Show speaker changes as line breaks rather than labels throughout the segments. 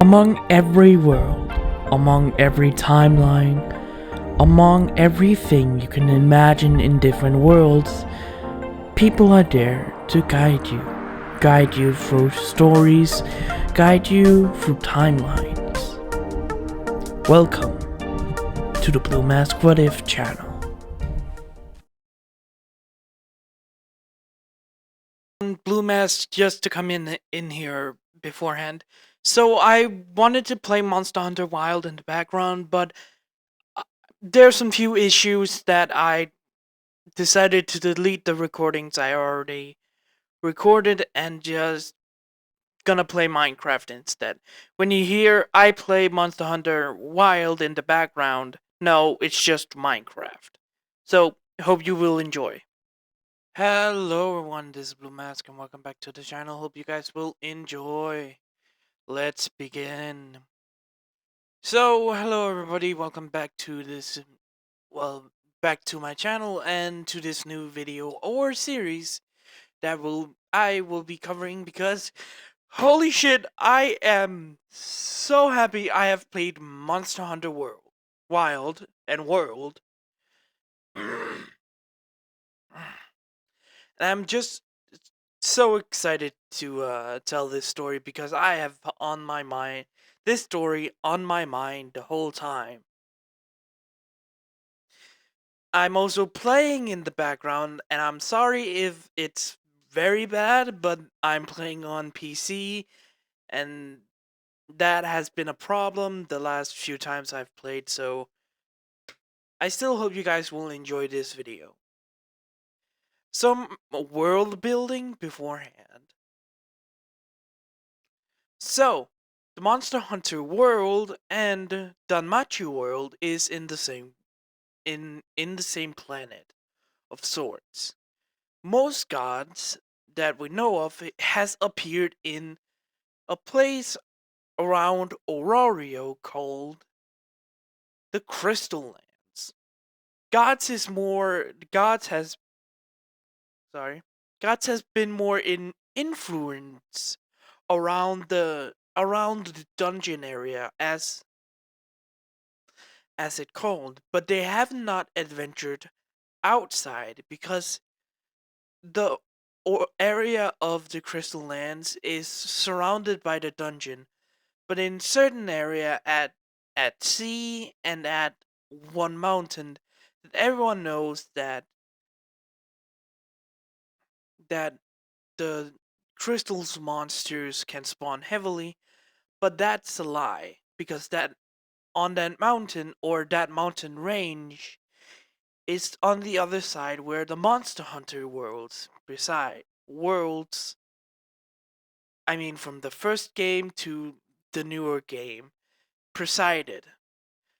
Among every world, among every timeline, among everything you can imagine in different worlds, people are there to guide you. Guide you through stories, guide you through timelines. Welcome to the Blue Mask What If channel. Blue Mask just to come in here beforehand. So I wanted to play Monster Hunter Wild in the background, but there's some few issues that I decided to delete the recordings I already recorded and just gonna play Minecraft instead. When you hear I play Monster Hunter Wild in the background, no, it's just Minecraft. So, hope you will enjoy. Hello everyone, this is Blue Mask and welcome back to the channel. Hope you guys will enjoy. Let's begin. So, hello everybody, welcome back to this, back to my channel and to this new video or series that I will be covering because holy shit, I am so happy I have played Monster Hunter Wild and World. And I'm just so excited to tell this story because I have this story on my mind the whole time. I'm also playing in the background, and I'm sorry if it's very bad, but I'm playing on PC, and that has been a problem the last few times I've played, so I still hope you guys will enjoy this video. Some world building beforehand. So, the Monster Hunter world and danmachi world is in the same planet of sorts. Most gods that we know of has appeared in a place around Aurario called the Crystal Lands. Gods has been more in influence around the dungeon area as it called, but they have not adventured outside because the area of the Crystal Lands is surrounded by the dungeon, but in certain area at sea and at one mountain that everyone knows that the crystals monsters can spawn heavily, but that's a lie because that on that mountain or that mountain range is on the other side where the Monster Hunter worlds, I mean from the first game to the newer game, presided.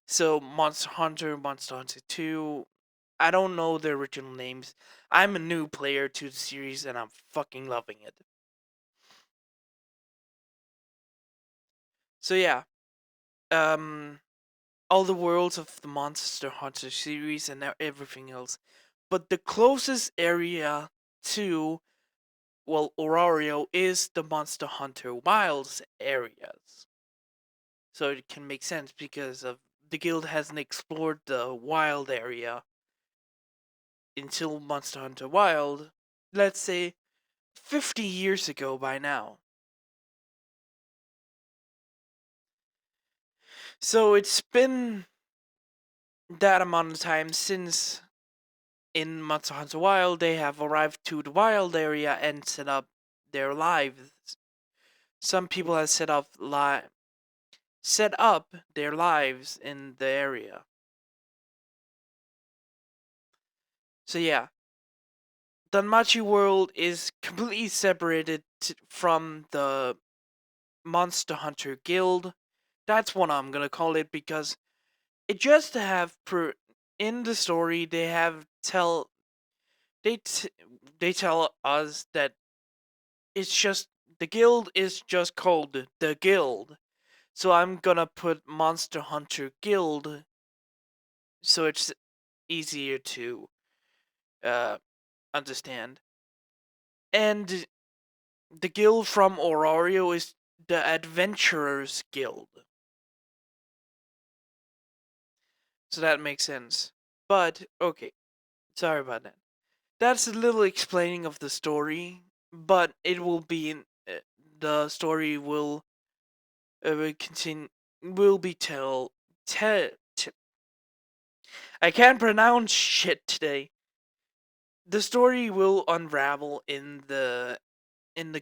So Monster Hunter, Monster Hunter 2, I don't know the original names. I'm a new player to the series and I'm fucking loving it. So yeah, all the worlds of the Monster Hunter series and everything else. But the closest area to, well, Aurario is the Monster Hunter Wilds areas. So it can make sense because of the guild hasn't explored the wild area until Monster Hunter Wild, let's say 50 years ago by now. So it's been that amount of time since in Monster Hunter Wild they have arrived to the wild area and set up their lives. Some people have set up their lives in the area. So yeah, danmachi world is completely separated from the Monster Hunter Guild. That's what I'm gonna call it because it just have in the story they they tell us that it's just the guild is just called the guild. So I'm gonna put Monster Hunter Guild so it's easier to understand. And the guild from Aurario is the Adventurers Guild. So that makes sense. But, okay, sorry about that. That's a little explaining of the story, but it will be in. The story will continue. Will be I can't pronounce shit today. The story will unravel in the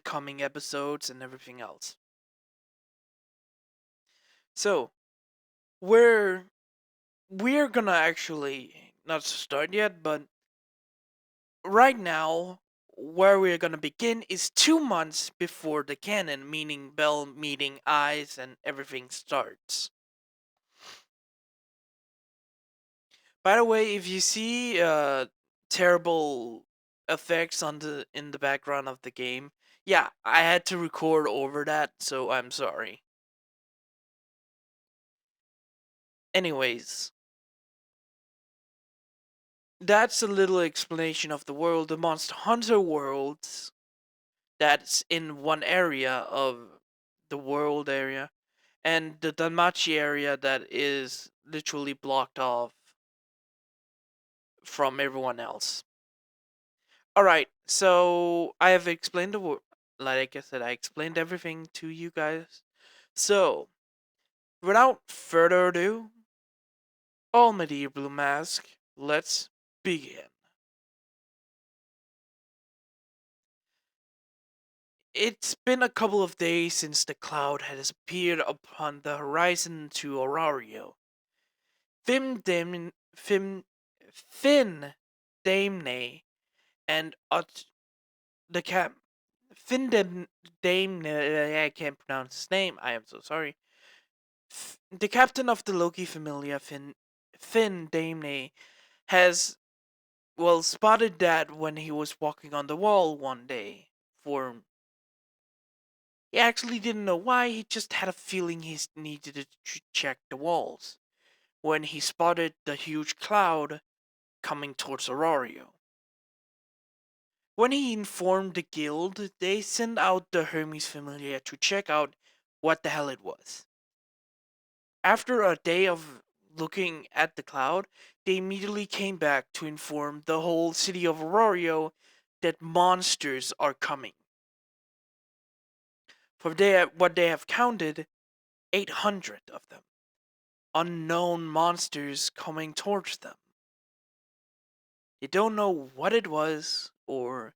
coming episodes and everything else. So we're gonna actually not start yet, but right now where we're gonna begin is 2 months before the canon, meaning Bell meeting Eyes and everything starts. By the way, if you see terrible effects on the in the background of the game, yeah, I had to record over that, so I'm sorry. Anyways, that's a little explanation of the world. The Monster Hunter worlds that's in one area of the world area, and the Danmachi area that is literally blocked off from everyone else. Alright, so I have explained like I said, I explained everything to you guys. So, without further ado, Almighty Blue Mask, let's begin. It's been a couple of days since the cloud has appeared upon the horizon to Aurario. Fim Dam Fim Finn Damnay and the cap Finn Damnay, I can't pronounce his name, I am so sorry. The captain of the Loki Familia, Finn Damnay, has spotted that when he was walking on the wall one day. For he actually didn't know why, he just had a feeling he needed to check the walls when he spotted the huge cloud coming towards Aurario. When he informed the guild, they sent out the Hermes Familia to check out what the hell it was. After a day of looking at the cloud, they immediately came back to inform the whole city of Aurario that monsters are coming. For what they have counted, 800 of them. Unknown monsters coming towards them. They don't know what it was or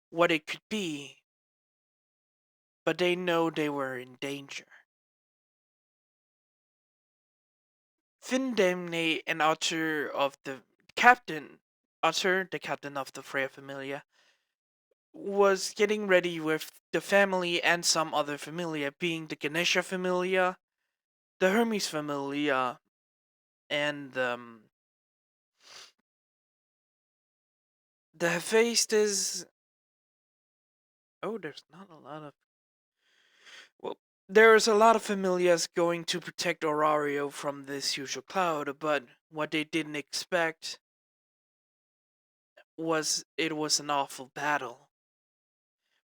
what it could be, but they know they were in danger. Findemne and Utter, the captain of the Freya Familia, was getting ready with the family and some other familia, being the Ganesha Familia, the Hermes Familia, and the Hephaestus. Oh, there's not a lot of. Well, there's a lot of familias going to protect Aurario from this usual cloud, but what they didn't expect was it was an awful battle.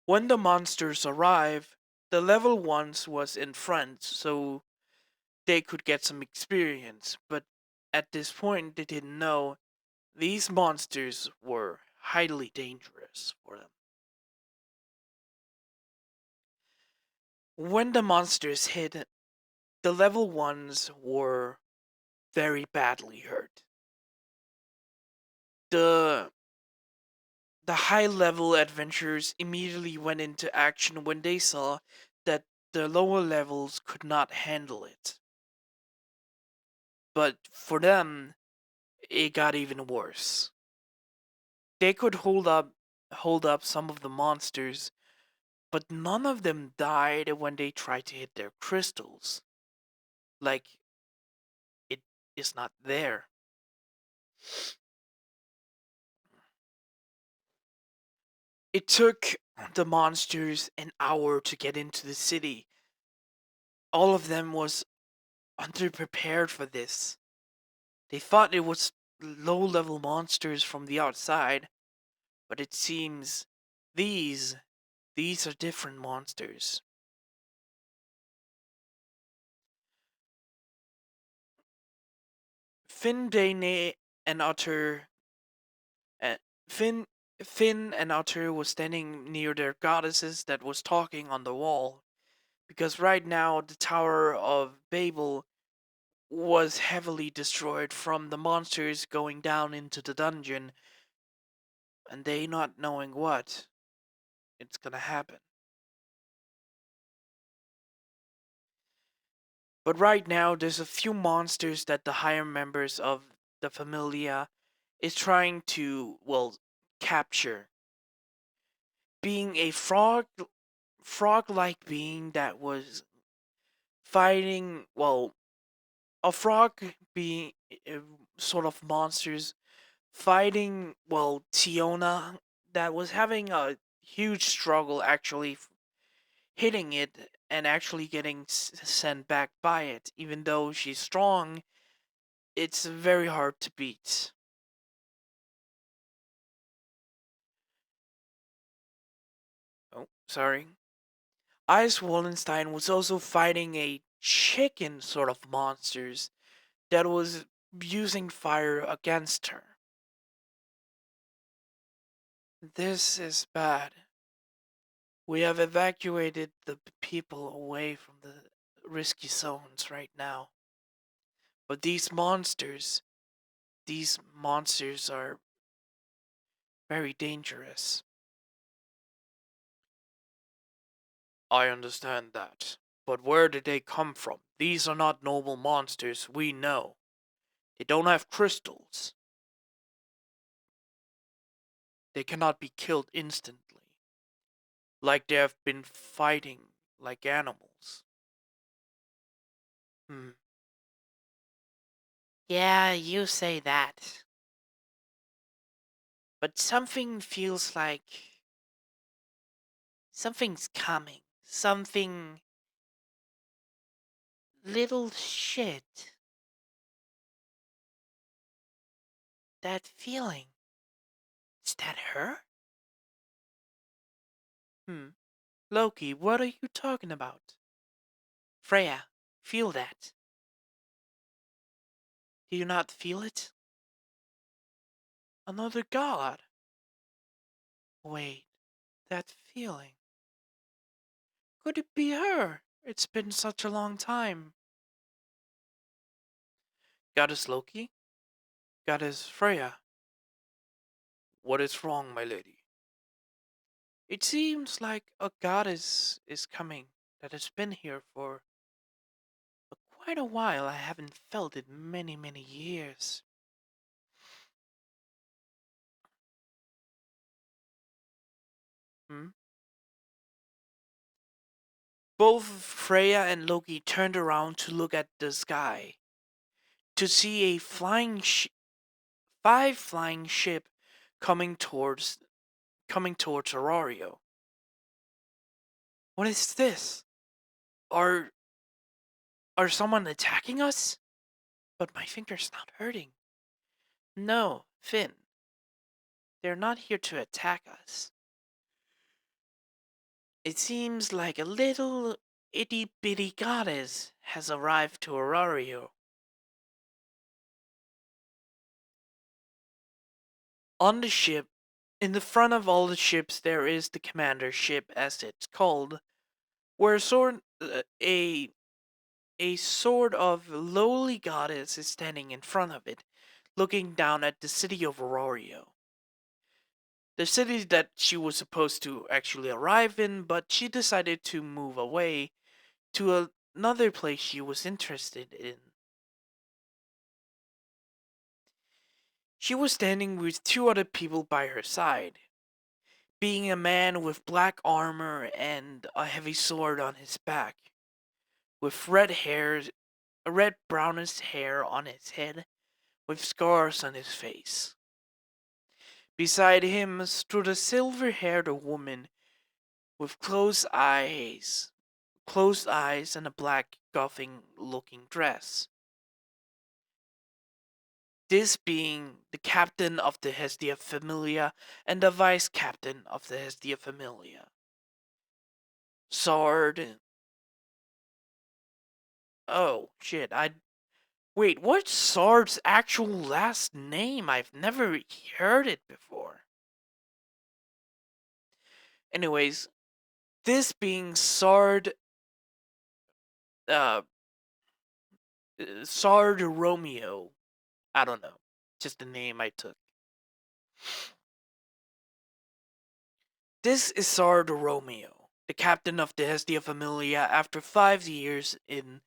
When the monsters arrived, the level 1s was in front, so they could get some experience, but at this point they didn't know these monsters were highly dangerous for them. When the monsters hit, the level 1s were very badly hurt. The high level adventurers immediately went into action when they saw that the lower levels could not handle it. But for them, it got even worse. They could hold up some of the monsters, but none of them died when they tried to hit their crystals. Like, it is not there. It took the monsters an hour to get into the city. All of them was underprepared for this. They thought it was low-level monsters from the outside, but it seems these are different monsters. Finn, Dane, and Otter. Uh, Finn, Finn and Otter was standing near their goddesses that was talking on the wall, because right now the Tower of Babel was heavily destroyed from the monsters going down into the dungeon, and they not knowing what it's gonna happen. But right now, there's a few monsters that the higher members of the Familia is trying to, well, capture. Being a frog-like being that was fighting, well, a frog being sort of monsters fighting, well, Tiona that was having a huge struggle actually hitting it and actually getting sent back by it. Even though she's strong, it's very hard to beat. Oh, sorry. Ice Wallenstein was also fighting a chicken sort of monsters that was using fire against her. This is bad. We have evacuated the people away from the risky zones right now. But these monsters are very dangerous. I understand that. But where did they come from? These are not normal monsters, we know. They don't have crystals. They cannot be killed instantly. Like they have been fighting like animals. Hmm. Yeah, you say that. But something feels like something's coming. Something little shit. That feeling. Is that her? Hmm. Loki, what are you talking about? Freya, feel that. Do you not feel it? Another god. Wait, that feeling. Could it be her? It's been such a long time. Goddess Loki? Goddess Freya? What is wrong, my lady? It seems like a goddess is coming that has been here for quite a while. I haven't felt it many, many years. Hmm? Both Freya and Loki turned around to look at the sky to see a five flying ship coming towards Aurario. What is this? Are are someone attacking us? But my finger's not hurting. No, Finn. They're not here to attack us. It seems like a little itty bitty goddess has arrived to Aurario. On the ship, in the front of all the ships, there is the commander ship, as it's called, where a sort of lowly goddess is standing in front of it, looking down at the city of Aurario. The city that she was supposed to actually arrive in, but she decided to move away to another place she was interested in. She was standing with two other people by her side, being a man with black armor and a heavy sword on his back, with red brownish hair on his head, with scars on his face. Beside him stood a silver-haired woman with closed eyes and a black golfing-looking dress. This being the captain of the Hestia Familia and the vice captain of the Hestia Familia. Sword. Oh shit! Wait, what's Sard's actual last name? I've never heard it before. Anyways, this being uh, Sard Romeo. I don't know. Just the name I took. This is Sard Romeo, the captain of the Hestia Familia after 5 years in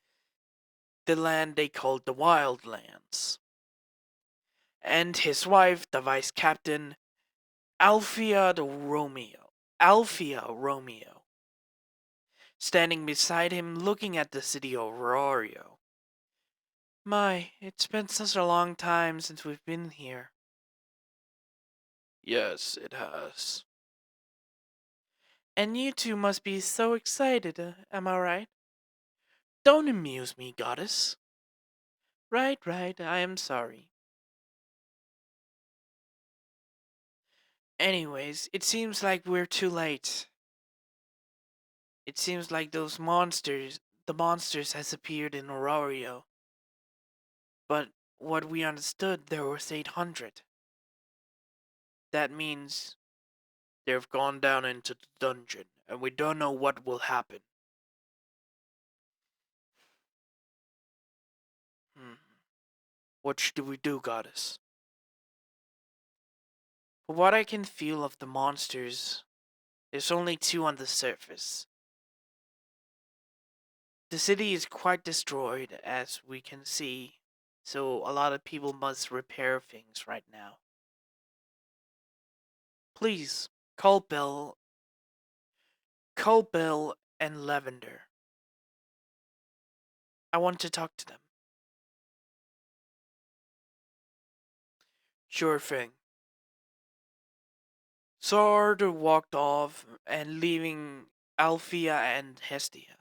the land they called the Wildlands. And his wife, the vice captain, Alfia Romeo, standing beside him looking at the city of Rorio. My, it's been such a long time since we've been here. Yes, it has. And you two must be so excited, am I right? Don't amuse me, goddess. Right, right, I am sorry. Anyways, it seems like we're too late. It seems like the monsters has appeared in Aurario. But what we understood, there was 800. That means they've gone down into the dungeon, and we don't know what will happen. Hmm. What should we do, goddess? From what I can feel of the monsters, there's only two on the surface. The city is quite destroyed, as we can see, so a lot of people must repair things right now. Please, call Bill, call Bill and Lavender. I want to talk to them. Sure thing. Sard walked off and leaving Althea and Hestia.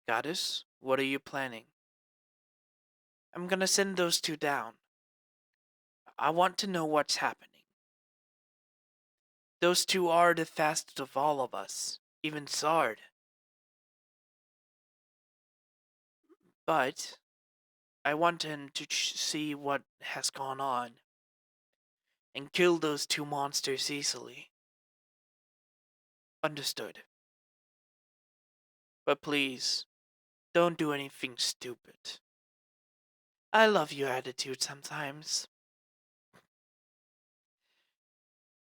Goddess, what are you planning? I'm gonna send those two down. I want to know what's happening. Those two are the fastest of all of us, even Sard. But I want him to see what has gone on and kill those two monsters easily. Understood. But please, don't do anything stupid. I love your attitude sometimes.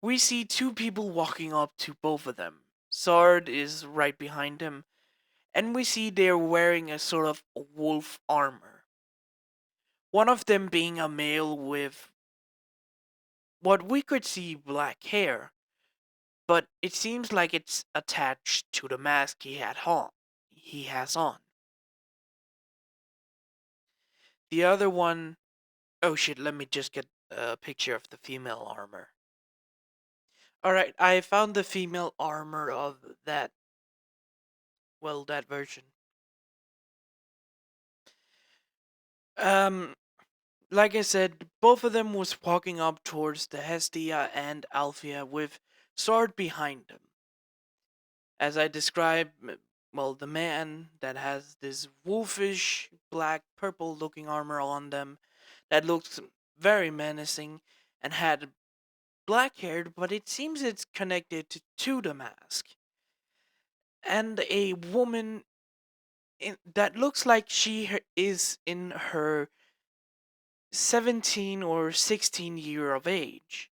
We see two people walking up to both of them. Sard is right behind him, and we see they're wearing a sort of wolf armor. One of them being a male with what we could see black hair, but it seems like it's attached to the mask he has on. The other one, oh shit, let me just get a picture of the female armor. Alright, I found the female armor of that version. Um, like I said, both of them was walking up towards the Hestia and Althea with sword behind them. As I described, well, the man that has this wolfish, black, purple looking armor on them that looks very menacing and had black hair, but it seems it's connected to the mask. And a woman that looks like she is in her 17 or 16 year of age,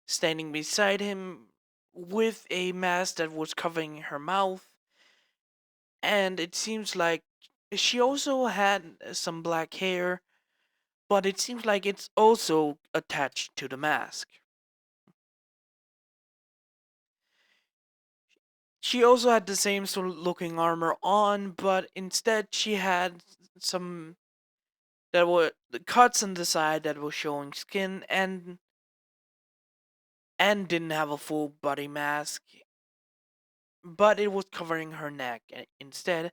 standing beside him with a mask that was covering her mouth, and it seems like she also had some black hair, but it seems like it's also attached to the mask. She also had the same sort of looking armor on, but instead she had some that were the cuts on the side that were showing skin and didn't have a full body mask, but it was covering her neck instead.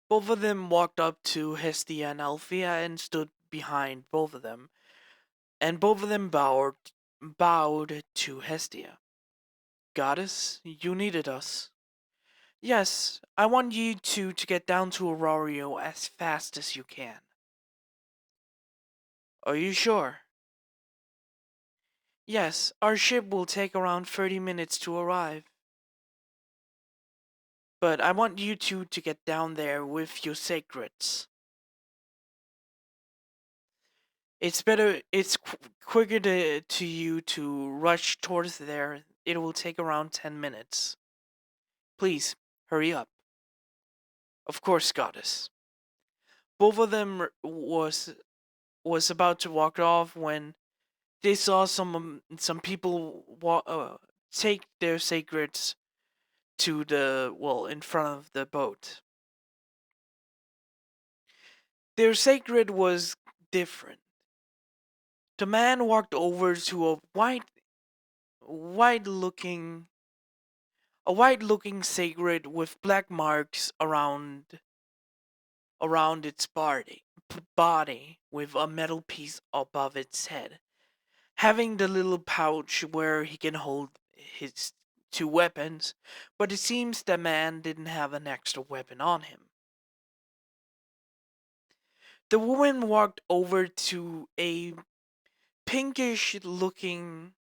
Both of them walked up to Hestia and Althea and stood behind both of them, and both of them bowed to Hestia. Goddess, you needed us. Yes, I want you two to get down to Aurorio as fast as you can. Are you sure? Yes, our ship will take around 30 minutes to arrive. But I want you two to get down there with your sacreds. It's quicker to you to rush towards there. It will take around 10 minutes. Please, hurry up. Of course, goddess. Both of them was about to walk off when they saw some people take their sacreds to the in front of the boat. Their sacred was different. The man walked over to white looking a white looking sacred with black marks around its body with a metal piece above its head, having the little pouch where he can hold his two weapons, but it seems the man didn't have an extra weapon on him. The woman walked over to pinkish looking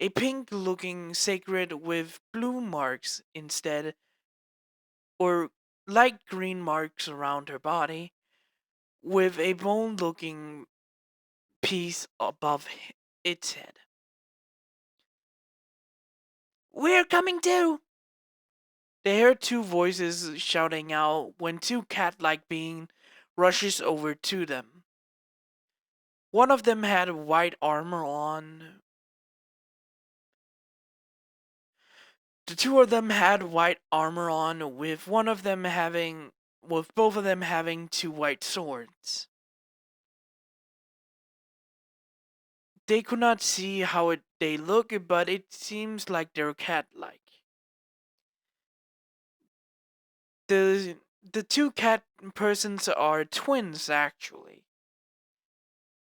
a pink looking sacred with blue marks instead, or light green marks around her body, with a bone looking piece above its head. We're coming too! They heard two voices shouting out when two cat-like beings rushes over to them. One of them had white armor on. The two of them had white armor on, with both of them having two white swords. They could not see how they look, but it seems like they're cat-like. The two cat persons are twins, actually.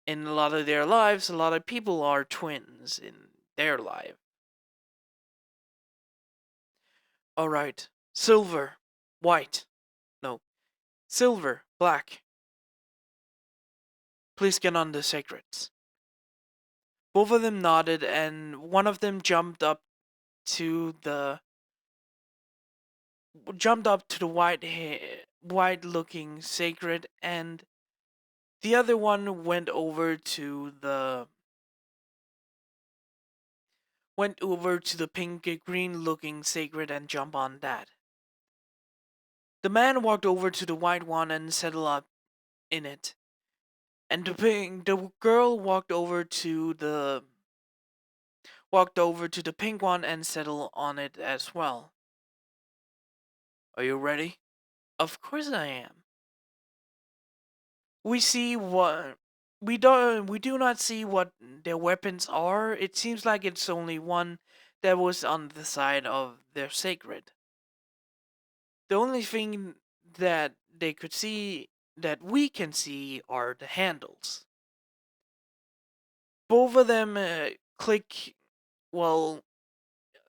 In a lot of their lives, a lot of people are twins in their life. Alright, silver, white, no, silver, black. Please get on the sacreds. Both of them nodded, and one of them to the white looking sacred, and the other one went over to the pink green looking sacred and jumped on that. The man walked over to the white one and settled up in it, and the girl walked over to the pink one and settled on it as well. Are you ready? Of course I am. We see what we do not see what their weapons are. It seems like it's only one that was on the side of their sacred. The only thing that they could see that we can see are the handles. Both of them well,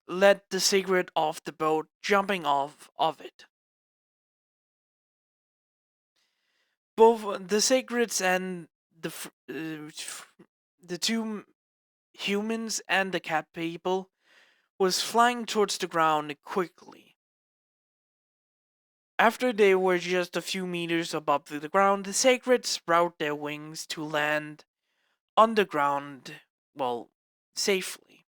let the sacred off the boat, jumping off of it. Both the sacreds and the two humans and the cat people was flying towards the ground quickly. After they were just a few meters above the ground, the sacred sprout their wings to land on the ground, safely.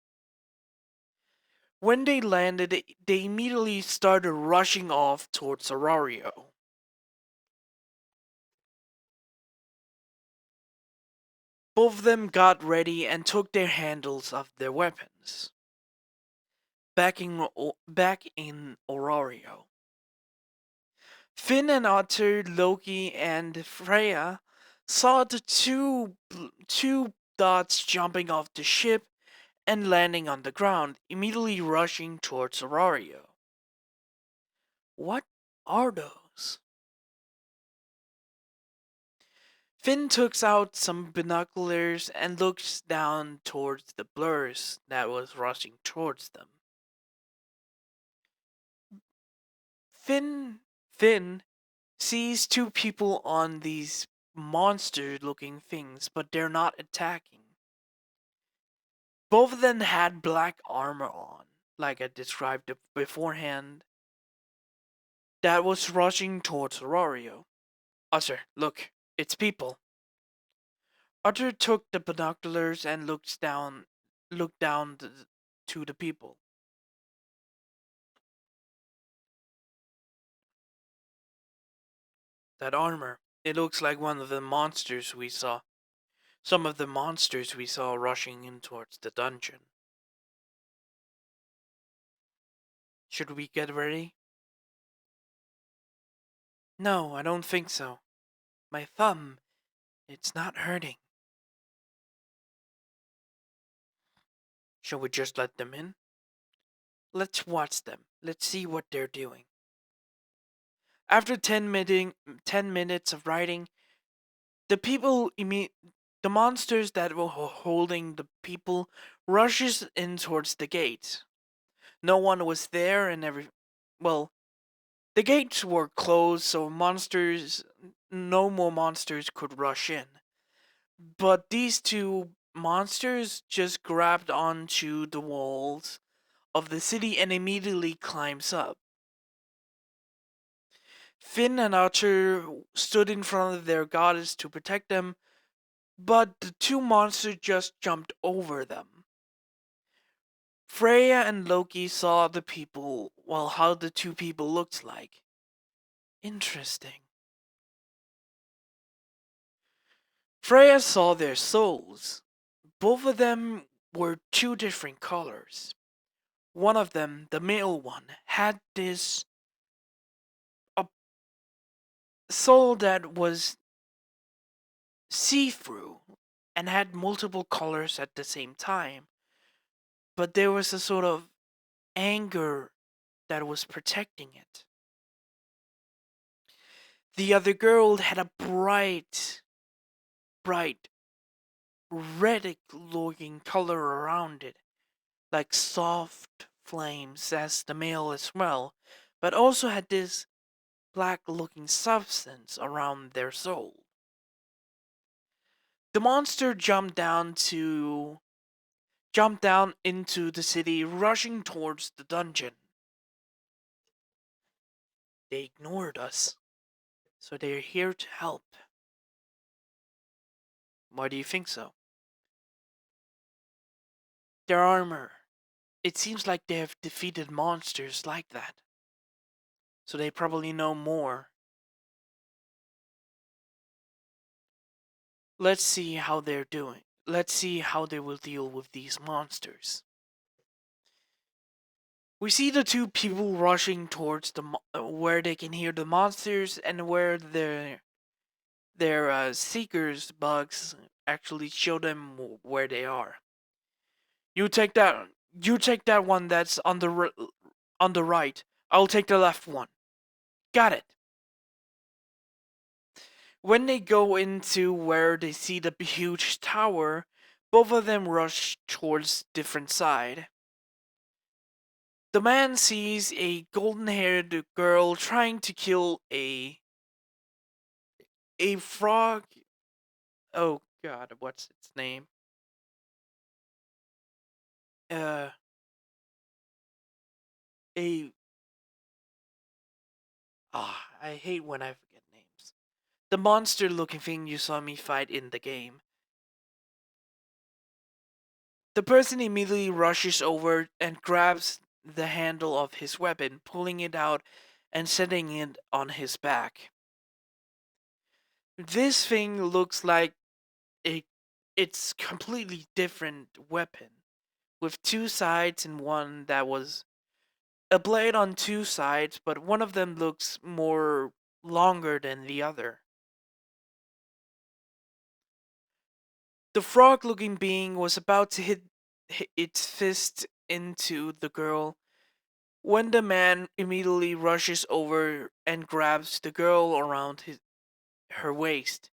When they landed, they immediately started rushing off towards Aurario. Both of them got ready and took their handles of their weapons. Back in Aurario. Finn and Otter, Loki, and Freya saw the two dots jumping off the ship and landing on the ground, immediately rushing towards Aurario. What are those? Finn takes out some binoculars and looks down towards the blurs that was rushing towards them. Finn sees two people on these monster looking things, but they're not attacking. Both of them had black armor on, like I described it beforehand, that was rushing towards Aurorio. Otter, look, it's people. Otter took the binoculars and looked down to the people. That armor, it looks like one of the monsters we saw. Some of the monsters we saw rushing in towards the dungeon. Should we get ready? No, I don't think so. My thumb, it's not hurting. Shall we just let them in? Let's watch them. Let's see what they're doing. After 10 minutes of riding, the people, the monsters that were holding the people rushes in towards the gate. No one was there and well, the gates were closed so no more monsters could rush in. But these two monsters just grabbed onto the walls of the city and immediately climbs up. Finn and Archer stood in front of their goddess to protect them, but the two monsters just jumped over them. Freya and Loki saw the people, well, how the two people looked like. Interesting. Freya saw their souls. Both of them were two different colors. One of them, the male one, had this a soul that was see-through and had multiple colors at the same time. But there was a sort of anger that was protecting it. The other girl had a bright reddish looking color around it, like soft flames as the male as well, but also had this black looking substance around their soul. The monster jumped down into the city, rushing towards the dungeon. They ignored us, so they're here to help. Why do you think so? Their armor. It seems like they have defeated monsters like that. So they probably know more. Let's see how they're doing. Let's see how they will deal with these monsters. We see the two people rushing towards where they can hear the monsters and where their seekers bugs actually show them where they are. You take that. You take that one that's on the right. I'll take the left one. Got it. When they go into where they see the huge tower, both of them rush towards different side. The man sees a golden-haired girl trying to kill a frog. Oh God, what's its name? Uh, a I hate when I forget names. The monster-looking thing you saw me fight in the game. The person immediately rushes over and grabs the handle of his weapon, pulling it out and setting it on his back. This thing looks like it's completely different weapon with two sides and one that was a blade on two sides, but one of them looks more longer than the other. The frog-looking being was about to hit its fist into the girl when the man immediately rushes over and grabs the girl around her waist,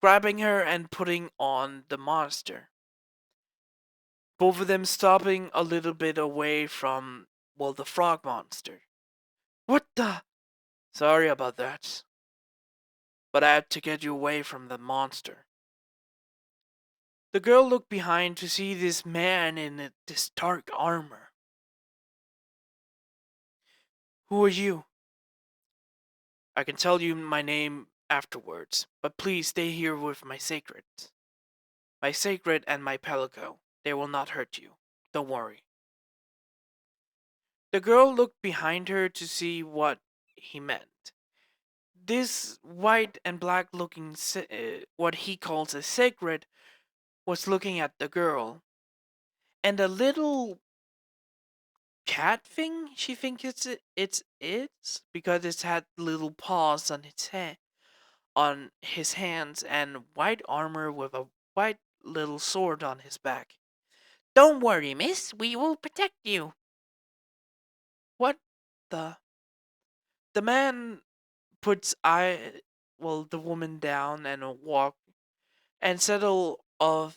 grabbing her and putting on the monster. Both of them stopping a little bit away from, well, the frog monster. What the? Sorry about that, but I had to get you away from the monster. The girl looked behind to see this man in this dark armor. Who are you? I can tell you my name afterwards, but please stay here with my secret. My secret and my pelico. They will not hurt you. Don't worry. The girl looked behind her to see what he meant. This white and black looking, what he calls a secret, was looking at the girl. And a little cat thing, she thinks it's because it's had little paws on its head, on his hands, and white armor with a white little sword on his back. Don't worry, miss, we will protect you. What the? The man puts the woman down and walk and settle of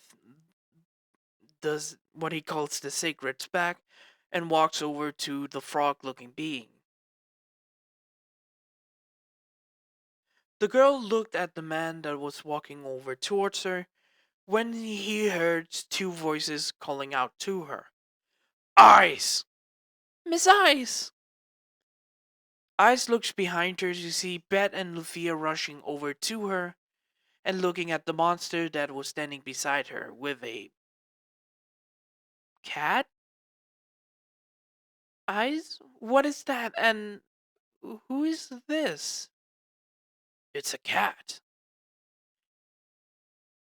does what he calls the secret's back and walks over to the frog-looking being. The girl looked at the man that was walking over towards her when he heard two voices calling out to her. Ice! Miss Ice! Ice looks behind her to see Bet and Lucia rushing over to her and looking at the monster that was standing beside her with a cat? Eyes? What is that? And who is this? It's a cat.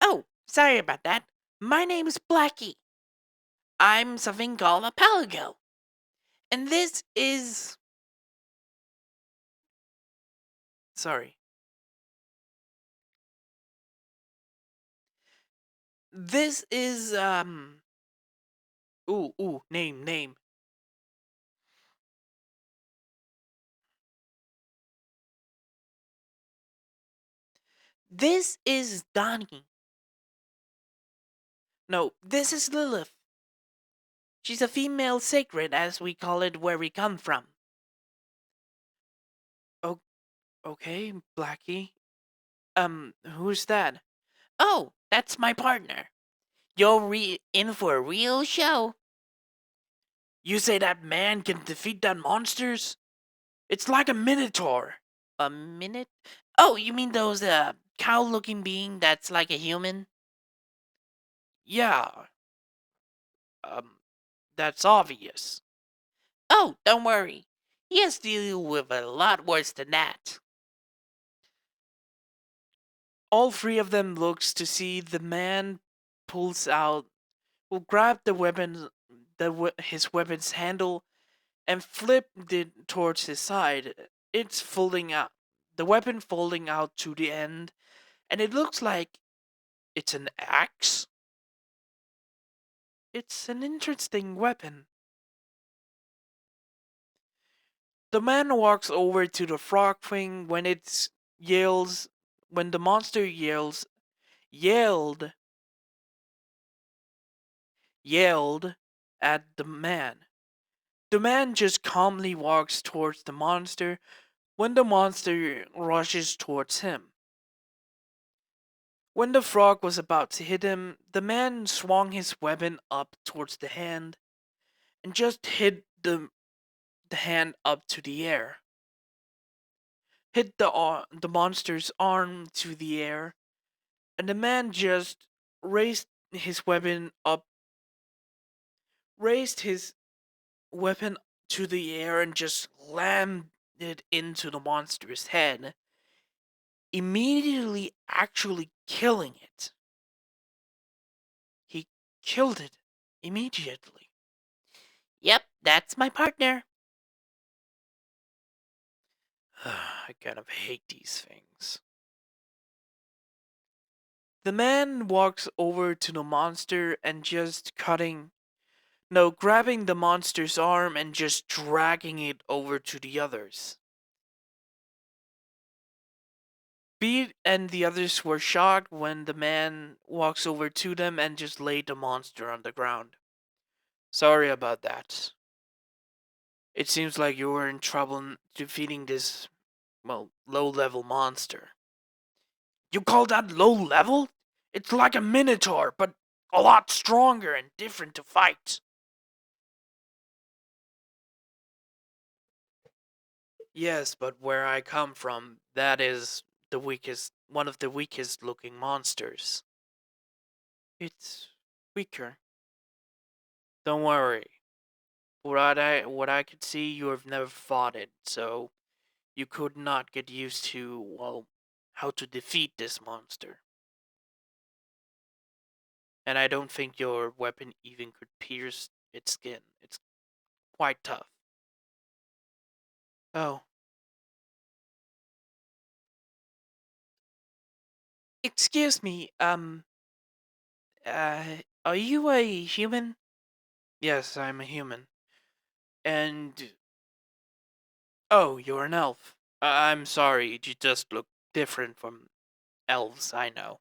Oh, sorry about that. My name's Blackie. I'm something called a palico. And this is. Sorry. This is, name. This is Donnie. No, this is Lilith. She's a female sacred, as we call it where we come from. Oh, okay, Blackie. Who's that? Oh, that's my partner. You're in for a real show. You say that man can defeat that monsters? It's like a minotaur. A minute? Oh, you mean those cow-looking being that's like a human? Yeah. Um, that's obvious. Oh, don't worry. He has to deal with a lot worse than that. All three of them looks to see the man pulls out, will grab the weapon, his weapon's handle, and flip it towards his side. It's folding out, the weapon folding out to the end, and it looks like it's an axe. It's an interesting weapon. The man walks over to the frog thing when it yells, when the monster yelled, yelled at the man. The man just calmly walks towards the monster when the monster rushes towards him. When the frog was about to hit him, the man swung his weapon up towards the hand and just hit the hand up to the air. Hit the monster's arm to the air, and the man just raised his weapon up, raised his weapon to the air and just slammed it into the monster's head, immediately actually killing it. He killed it immediately. Yep, that's my partner. I kind of hate these things. The man walks over to the monster and just grabbing the monster's arm and just dragging it over to the others. Beat and the others were shocked when the man walks over to them and just laid the monster on the ground. Sorry about that. It seems like you were in trouble defeating this well, low-level monster. You call that low level? It's like a minotaur, but a lot stronger and different to fight. Yes, but where I come from, that is one of the weakest looking monsters. It's weaker. Don't worry. What I could see, you have never fought it, so you could not get used to, well, how to defeat this monster. And I don't think your weapon even could pierce its skin. It's quite tough. Oh, excuse me. Are you a human? Yes, I'm a human. And oh, you're an elf. I'm sorry, you just look different from elves I know.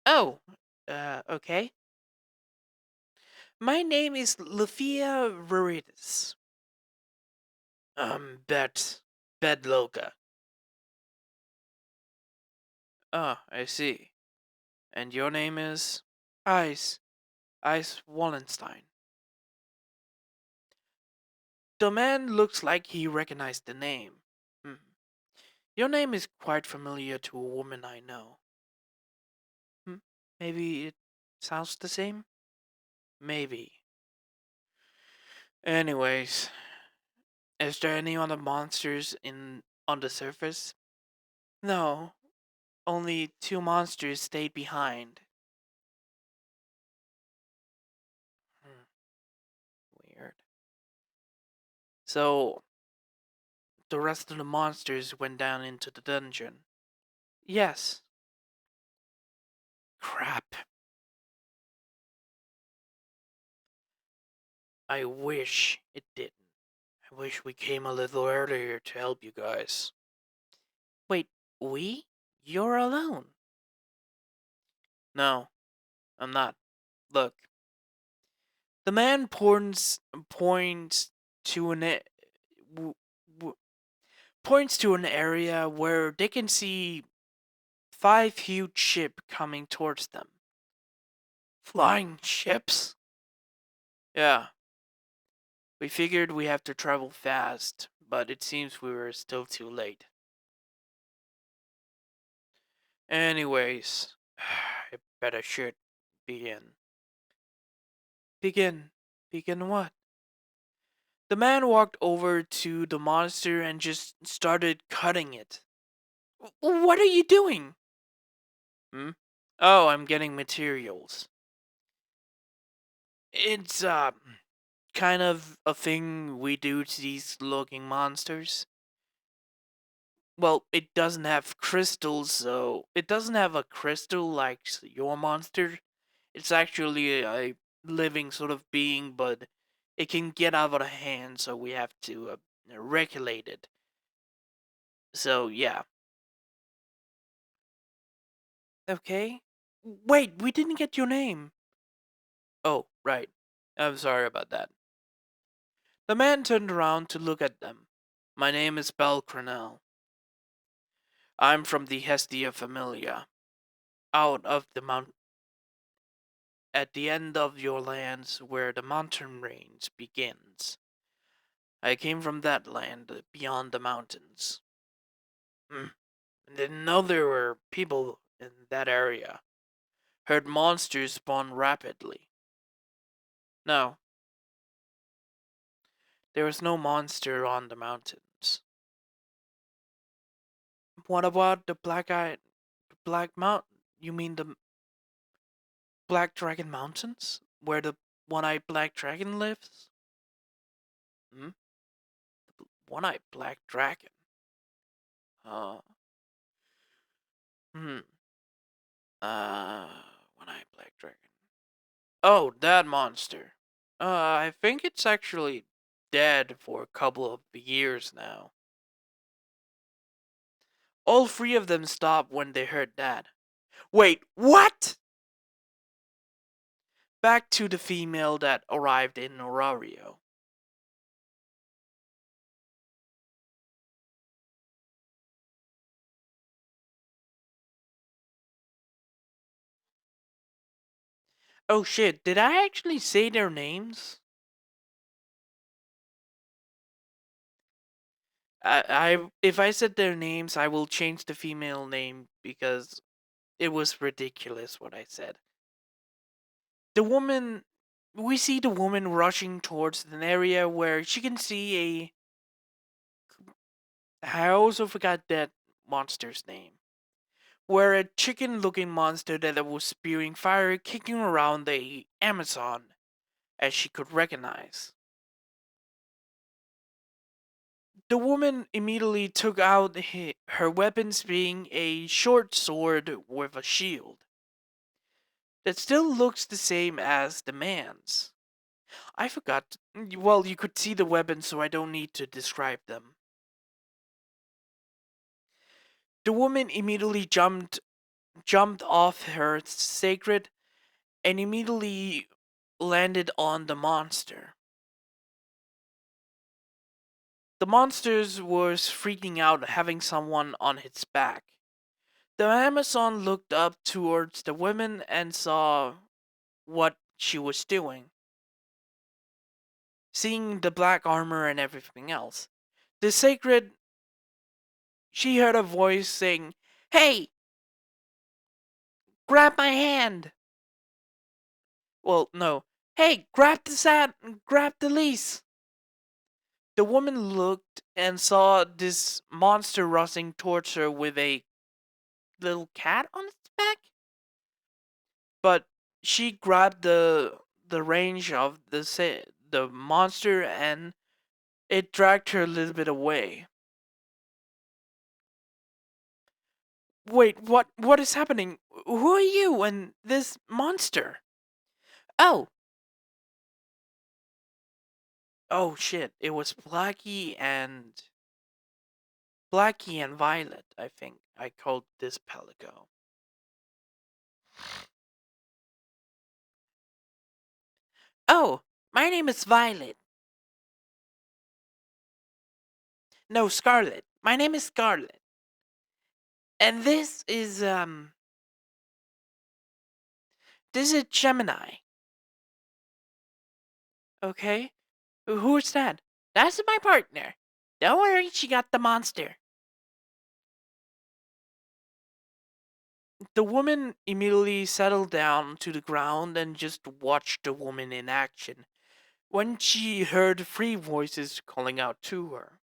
Oh, okay. My name is Lufia Veritas. Bet. Bedloka. Oh, I see. And your name is? Ice. Ice Wallenstein. The man looks like he recognized the name. Hmm. Your name is quite familiar to a woman I know. Hmm. Maybe it sounds the same? Maybe. Anyways, is there any other monsters in on the surface? No, only two monsters stayed behind. Hmm, weird. So, the rest of the monsters went down into the dungeon. Yes. Crap. I wish it didn't. I wish we came a little earlier to help you guys. Wait, we? You're alone? No, I'm not. Look, the man points to w- w- points to an area where they can see five huge ships coming towards them. Flying ships? Yeah, we figured we have to travel fast, but it seems we were still too late. Anyways, I better should begin. Begin? Begin what? The man walked over to the monster and just started cutting it. What are you doing? Hmm? Oh, I'm getting materials. It's kind of a thing we do to these looking monsters. Well, it doesn't have crystals, so it doesn't have a crystal like your monster. It's actually a living sort of being, but it can get out of hand, so we have to regulate it. So yeah. Okay. Wait, we didn't get your name. Oh, right. I'm sorry about that. The man turned around to look at them. My name is Cranel. I'm from the Hestia Familia, out of the mount at the end of your lands where the mountain range begins. I came from that land beyond the mountains. Hmm. Didn't know there were people in that area. Heard monsters spawn rapidly. No, there was no monster on the mountains. What about the Black Mountain? You mean the Black Dragon Mountains, where the one-eyed Black Dragon lives? Hmm? One-eyed Black Dragon. Uh, hmm. Uh, One-eyed Black Dragon. Oh, that monster. I think it's actually dead for a couple of years now. All three of them stopped when they heard that. Wait, what? Back to the female that arrived in Orario. Oh shit, did I actually say their names? If I said their names, I will change the female name because it was ridiculous what I said. The woman, we see the woman rushing towards an area where she can see I also forgot that monster's name. Where a chicken looking monster that was spewing fire kicking around the Amazon, as she could recognize. The woman immediately took out her weapons, being a short sword with a shield that still looks the same as the man's. I forgot. Well, you could see the weapons, so I don't need to describe them. The woman immediately jumped off her sacred and immediately landed on the monster. The monster was freaking out, having someone on its back. The Amazon looked up towards the woman and saw what she was doing, seeing the black armor and everything else. The sacred, she heard a voice saying, "Hey, grab my hand!" Well, no. "Hey, grab the lease!" The woman looked and saw this monster rushing towards her with a little cat on its back. But she grabbed the range of the monster and it dragged her a little bit away. Wait, what is happening? Who are you and this monster? Oh, oh shit! It was Blackie and Violet. I think I called this Pelago. Oh, my name is Violet. No, Scarlet. My name is Scarlet. And this is Gemini. Okay? Who's that? That's my partner. Don't worry, she got the monster. The woman immediately settled down to the ground and just watched the woman in action when she heard three voices calling out to her.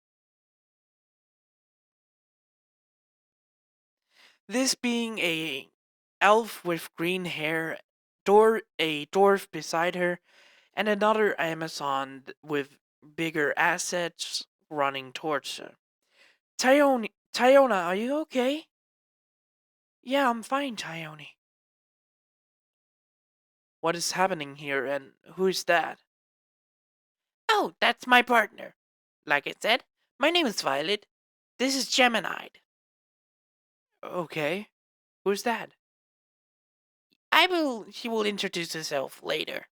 This being a elf with green hair, a dwarf beside her, and another Amazon with bigger assets running towards her. Tyona, are you okay? Yeah, I'm fine, Tyone. What is happening here and who's that? Oh, that's my partner. Like I said, my name is Violet. This is Gemini. Okay, who's that? She will introduce herself later.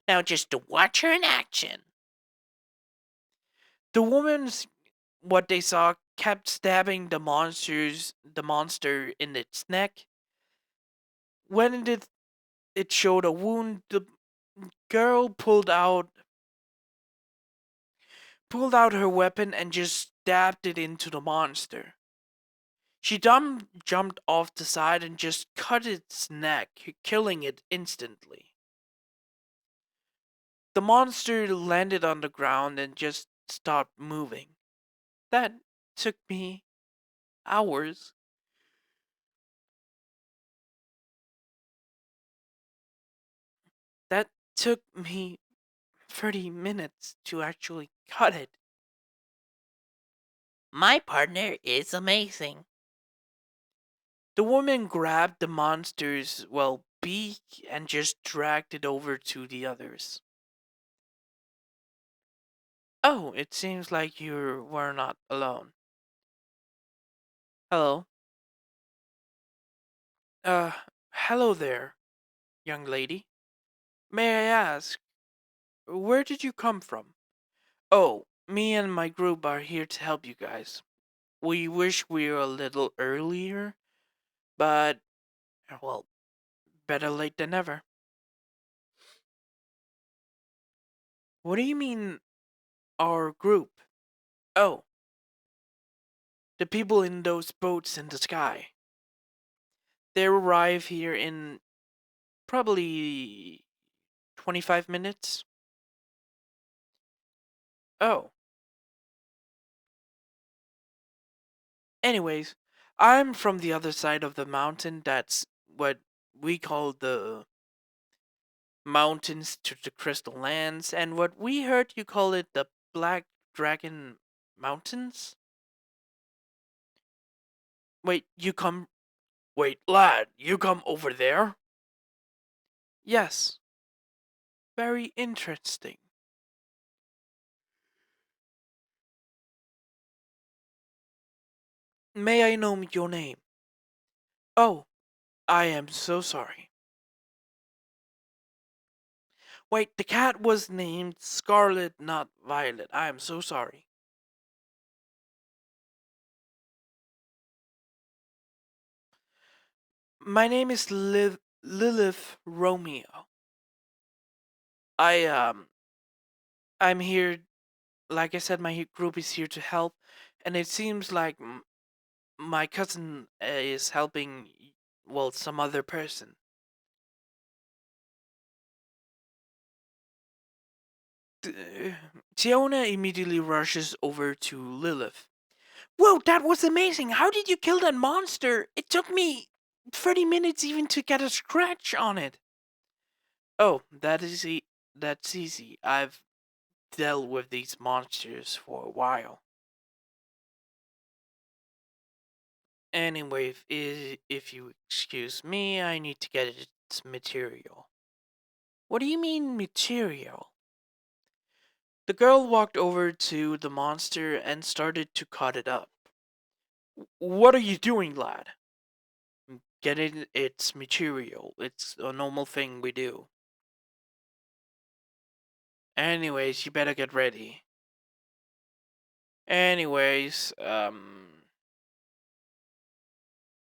Now just to watch her in action. The woman's what they saw kept stabbing the monster in its neck. When it showed a wound, the girl pulled out her weapon and just stabbed it into the monster. She jumped off the side and just cut its neck, killing it instantly. The monster landed on the ground and just stopped moving. That took me hours. That took me 30 minutes to actually cut it. My partner is amazing. The woman grabbed the monster's, beak and just dragged it over to the others. Oh, it seems like you were not alone. Hello. Uh, hello there, young lady. May I ask, where did you come from? Oh, me and my group are here to help you guys. We wish we were a little earlier, but, well, better late than never. What do you mean, our group? Oh, the people in those boats in the sky. They arrive here in probably 25 minutes. Oh, anyways, I'm from the other side of the mountain. That's what we call the mountains to the crystal lands, and what we heard you call it the Black Dragon Mountains. Wait, you come. Wait, lad, you come over there? Yes, very interesting. May I know your name? Oh, I am so sorry. Wait, the cat was named Scarlet, not Violet. I am so sorry. My name is Lilith Romeo. I I'm here. Like I said, my group is here to help, and it seems like my cousin is helping. Well, some other person. Tiona immediately rushes over to Lilith. Whoa, that was amazing! How did you kill that monster? It took me 30 minutes even to get a scratch on it. Oh, that's easy. I've dealt with these monsters for a while. Anyway, if you excuse me, I need to get its material. What do you mean, material? The girl walked over to the monster and started to cut it up. What are you doing, lad? Getting its material. It's a normal thing we do. Anyways, you better get ready. Anyways,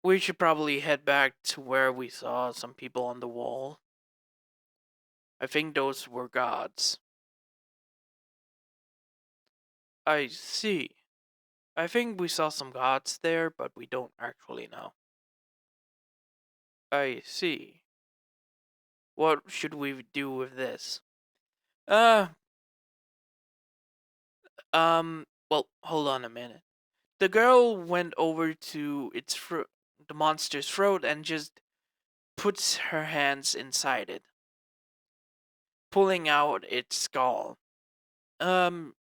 we should probably head back to where we saw some people on the wall. I think those were gods. I see. I think we saw some gods there, but we don't actually know. I see. What should we do with this? Uh, well, hold on a minute. The girl went over to the monster's throat and just puts her hands inside it, pulling out its skull. Um,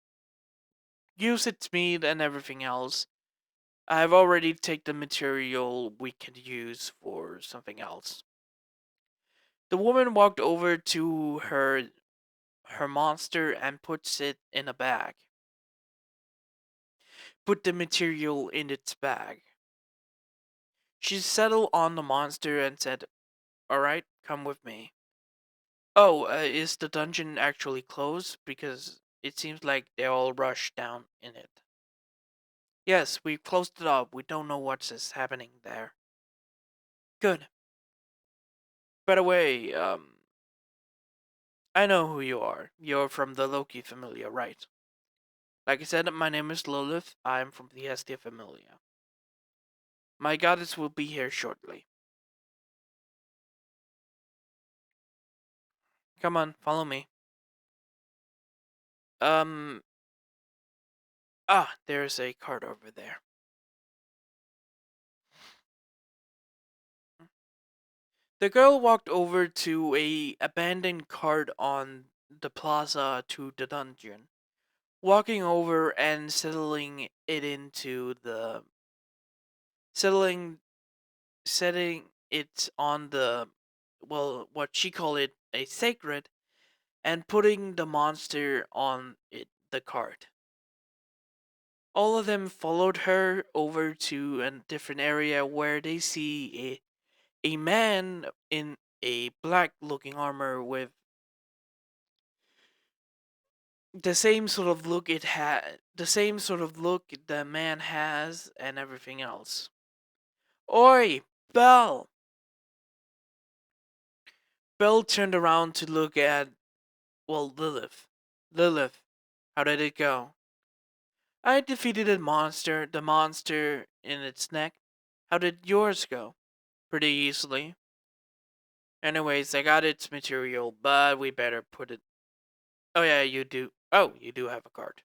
use its meat and everything else. I've already taken the material we could use for something else. The woman walked over to her monster and puts it in a bag. Put the material in its bag. She settled on the monster and said, "Alright, come with me." Oh, is the dungeon actually closed? Because it seems like they all rushed down in it. Yes, we closed it up. We don't know what's happening there. Good. By the way, I know who you are. You're from the Loki Familia, right? Like I said, my name is Lilith. I'm from the Hestia Familia. My goddess will be here shortly. Come on, follow me. Um, there's a cart over there. The girl walked over to a abandoned cart on the plaza to the dungeon, walking over and settling it into the settling setting it on the, well, what she called it, a sacred, and putting the monster on the cart. All of them followed her over to a different area where they see a man in a black looking armor with the same sort of look the same sort of look the man has and everything else. Oi, Belle! Belle turned around to look at, well, Lilith. Lilith, how did it go? I defeated the monster in its neck. How did yours go? Pretty easily. Anyways, I got its material, but we better put it. Oh, yeah, you do. Oh, you do have a card.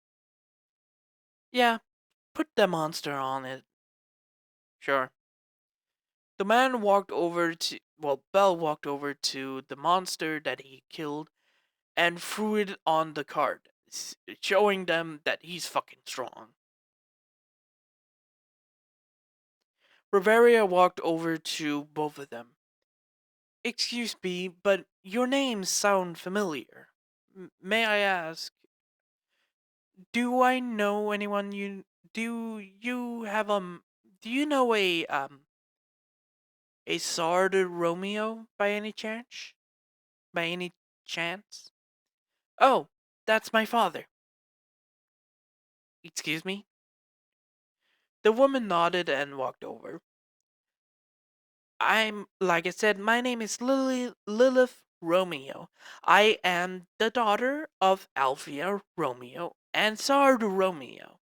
Yeah, put the monster on it. Sure. The man walked over to. Well, Bell walked over to the monster that he killed and threw it on the card, showing them that he's fucking strong. Riveria walked over to both of them. Excuse me, but your names sound familiar. May I ask, do I know anyone you do you have do you know a Sard Romeo by any chance? By any chance? Oh, that's my father. Excuse me? The woman nodded and walked over. Like I said, my name is Lilith Romeo. I am the daughter of Alfia Romeo and Sard Romeo.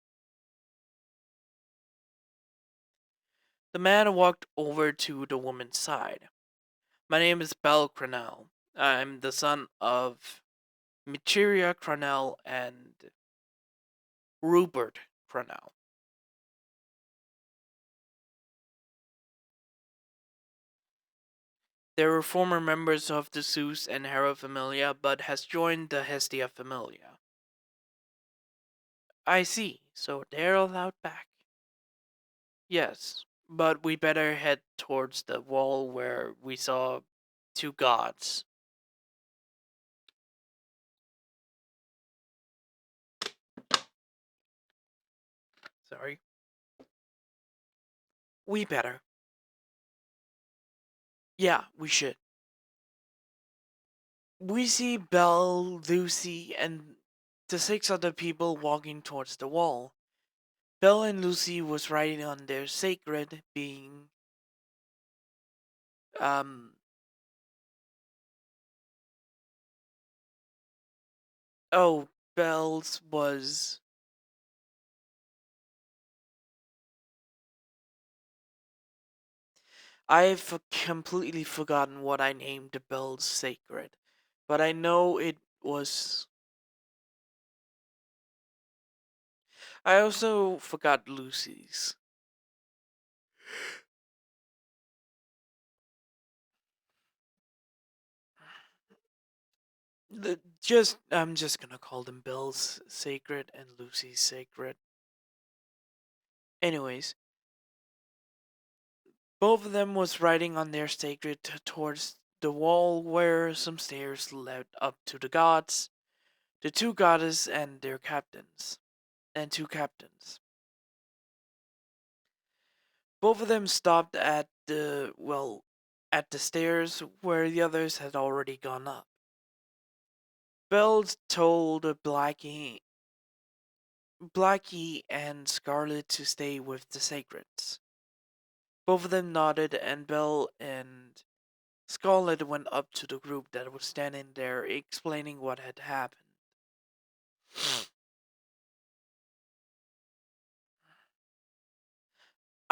The man walked over to the woman's side. My name is Bel Cranel. I'm the son of Materia Cranel and Rupert Cranel. They were former members of the Zeus and Hera Familia, but has joined the Hestia Familia. I see, so they're allowed back. Yes, but we better head towards the wall where we saw two gods. Sorry. We better. Yeah, we should. We see Belle, Lucy, and the six other people walking towards the wall. Belle and Lucy was writing on their sacred being um oh, Belle's was I've completely forgotten what I named Belle's sacred, but I know it was I also forgot Lucy's. I'm just gonna call them Belle's sacred and Lucy's sacred. Anyways, both of them was riding on their sacred towards the wall where some stairs led up to the gods, the two goddesses and their captains, and two captains. Both of them stopped at at the stairs where the others had already gone up. Bells told Blackie and Scarlet to stay with the Sacreds. Both of them nodded, and Belle and Scarlet went up to the group that was standing there explaining what had happened.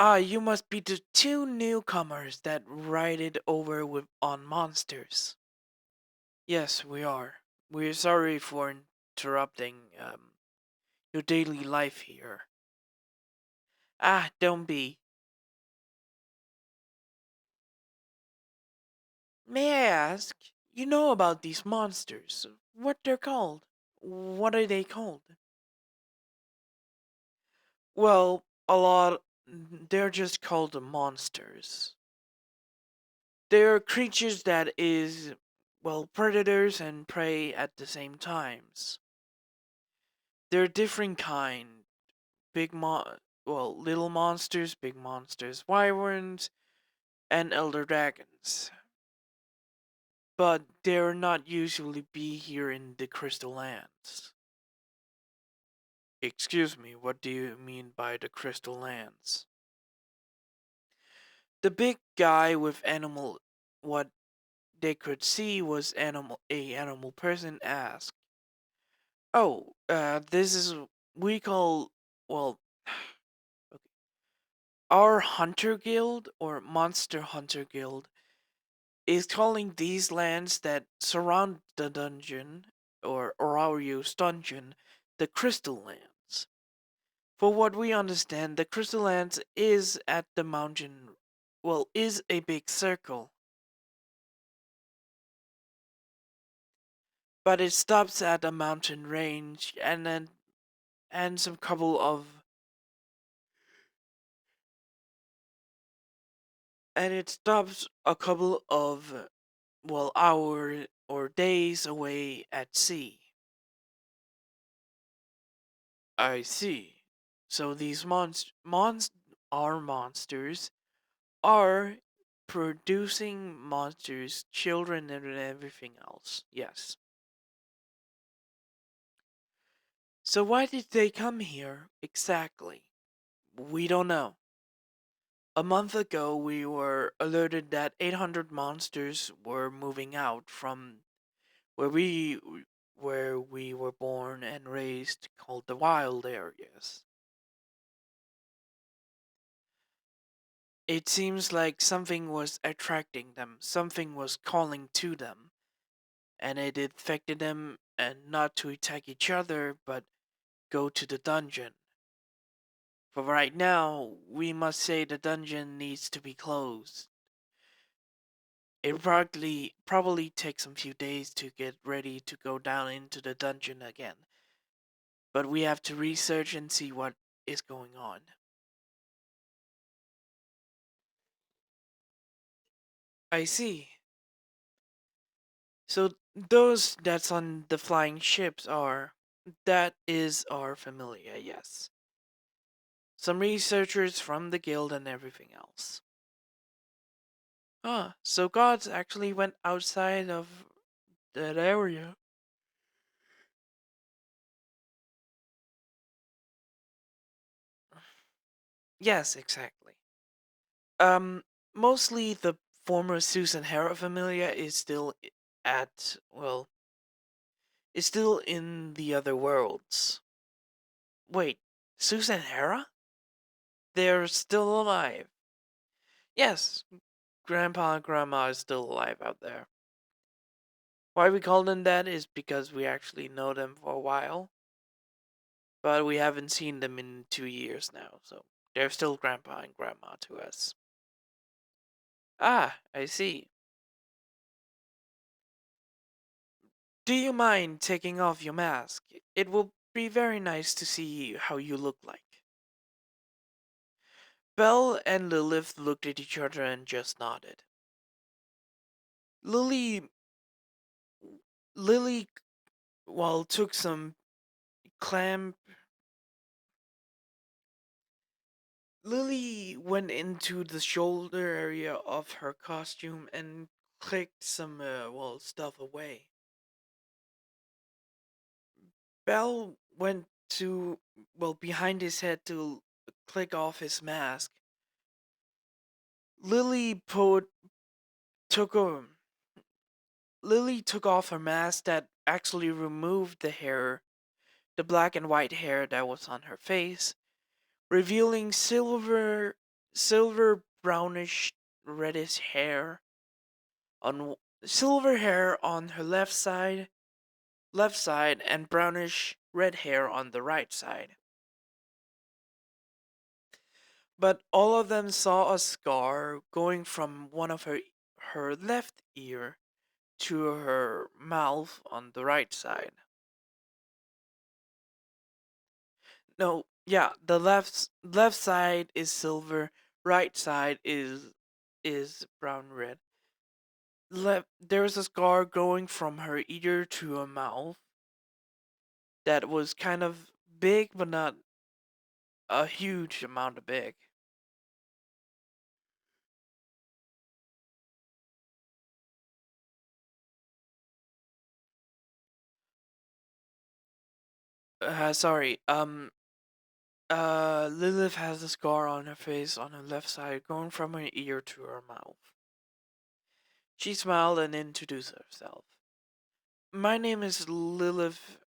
Ah, you must be the two newcomers that rided over on monsters. Yes, we are. We're sorry for interrupting your daily life here. Ah, don't be. May I ask, you know about these monsters? What they're called? What are they called? Well, they're just called monsters. They're creatures that is, predators and prey at the same times. They're different kind. Little monsters, big monsters, wyverns, and elder dragons. But they're not usually be here in the Crystal Lands. Excuse me, what do you mean by the Crystal Lands? The big guy with what they could see was a animal person asked. Oh, this is we call well, okay. Our hunter guild or monster hunter guild is calling these lands that surround the dungeon or Aurorio's dungeon the Crystal Lands. For what we understand, the Crystal Lands is at the mountain, is a big circle, but it stops at a mountain range and some couple of and it stops a couple of hour or days away at sea. I see. So these our monsters are producing monsters, children, and everything else. Yes. So why did they come here exactly? We don't know. A month ago, we were alerted that 800 monsters were moving out from where we where we were born and raised, called the wild areas. It seems like something was attracting them, something was calling to them, and it infected them, and not to attack each other, but go to the dungeon. For right now, we must say the dungeon needs to be closed. It probably takes a few days to get ready to go down into the dungeon again, but we have to research and see what is going on. I see. So those that's on the flying ships are that is our familia, yes. Some researchers from the guild and everything else. Ah, so gods actually went outside of that area. Yes, exactly. Um, Mostly the former Susan Hera familia is still at is still in the other worlds. Wait, Susan Hera? They're still alive. Yes, Grandpa and Grandma is still alive out there. Why we call them that is because we actually know them for a while, but we haven't seen them in 2 years now, so they're still Grandpa and Grandma to us. Ah, I see. Do you mind taking off your mask? It will be very nice to see how you look like. Belle and Lilith looked at each other and just nodded. Lily, Lily, took some clam. Lily went into the shoulder area of her costume and clicked some, stuff away. Belle went to, behind his head to click off his mask. Lily put, took a, Lily took off her mask that actually removed the black and white hair that was on her face, revealing silver brownish reddish hair on silver hair on her left side and brownish red hair on the right side. But all of them saw a scar going from one of her left ear to her mouth on the right side. No, yeah, the left side is silver, right side is brown red. There's a scar going from her ear to her mouth that was kind of big, but not a huge amount of big. Sorry. Lilith has a scar on her face on her left side, going from her ear to her mouth. She smiled and introduced herself. My name is Lilith.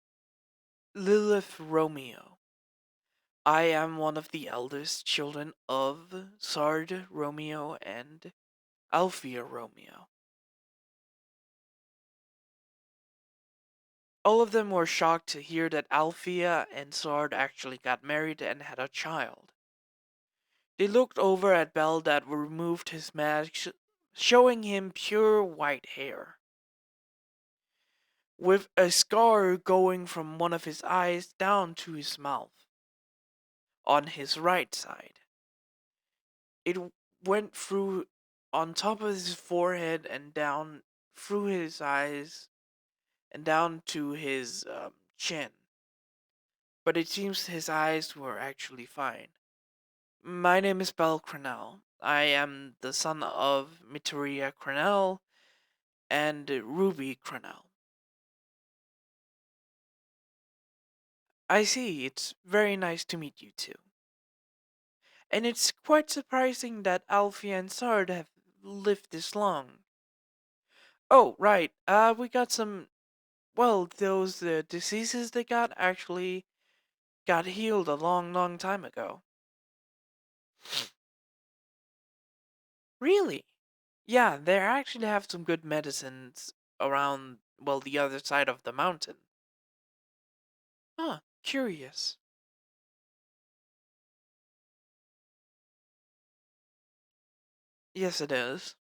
Lilith Romeo. I am one of the eldest children of Sard Romeo and Alfia Romeo. All of them were shocked to hear that Alfia and Sard actually got married and had a child. They looked over at Bell that removed his mask, showing him pure white hair, with a scar going from one of his eyes down to his mouth, on his right side. It went through on top of his forehead and down through his eyes and down to his chin. But it seems his eyes were actually fine. My name is Bell Cranel. I am the son of Miteria Cranel and Ruby Cranel. I see, it's very nice to meet you too. And it's quite surprising that Alfie and Sard have lived this long. Oh, right, we got some, well, those diseases they got actually got healed a long, long time ago. Really? Yeah, they actually have some good medicines around, well, the other side of the mountain. Huh, curious. Yes, it is.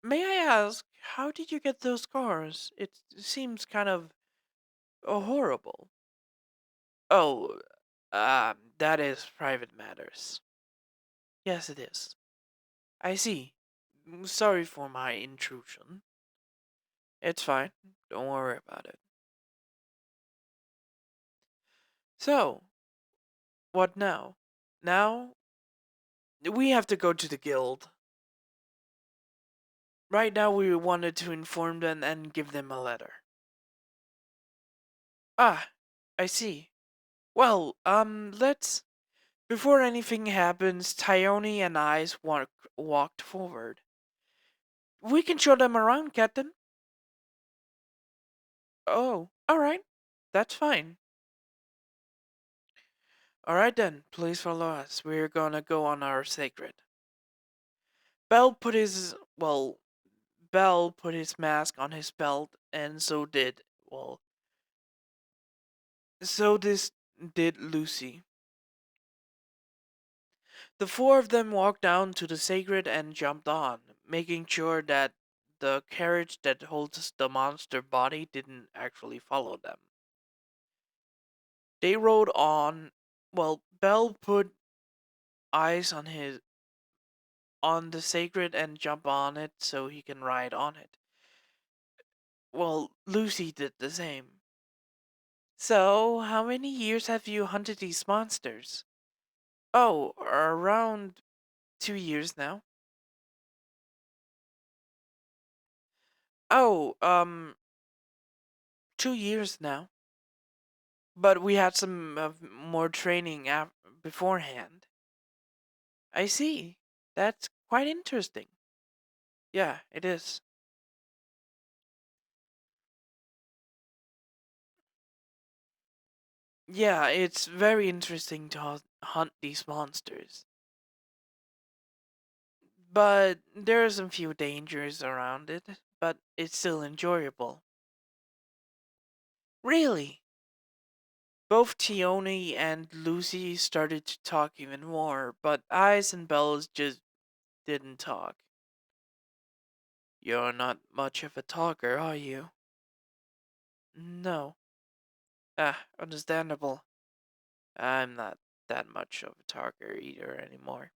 May I ask, how did you get those scars? It seems kind of horrible. Oh, that is private matters. Yes, it is. I see. Sorry for my intrusion. It's fine. Don't worry about it. So, what now? Now, we have to go to the guild. Right now, we wanted to inform them and give them a letter. Ah, I see. Well, let's. Before anything happens, Tyone and I walked forward. We can show them around, Captain. Oh, alright. That's fine. Alright then, please follow us. We're gonna go on our sacred. Bell put his. Well, Bell put his mask on his belt, and so did. Well, so this did Lucy. The four of them walked down to the sacred and jumped on, making sure that the carriage that holds the monster body didn't actually follow them. They rode on. Well, Bell put eyes on the sacred and jump on it so he can ride on it. Well, Lucy did the same. So, how many years have you hunted these monsters? Oh, around 2 years now. Oh, 2 years now. But we had some more training beforehand. I see. That's quite interesting. Yeah, it is. Yeah, it's very interesting to hunt these monsters. But there are some few dangers around it, but it's still enjoyable. Really? Both Tione and Lucy started to talk even more, but Eyes and Bells just didn't talk. You're not much of a talker, are you? No. Ah, understandable. I'm not that much of a talker either anymore.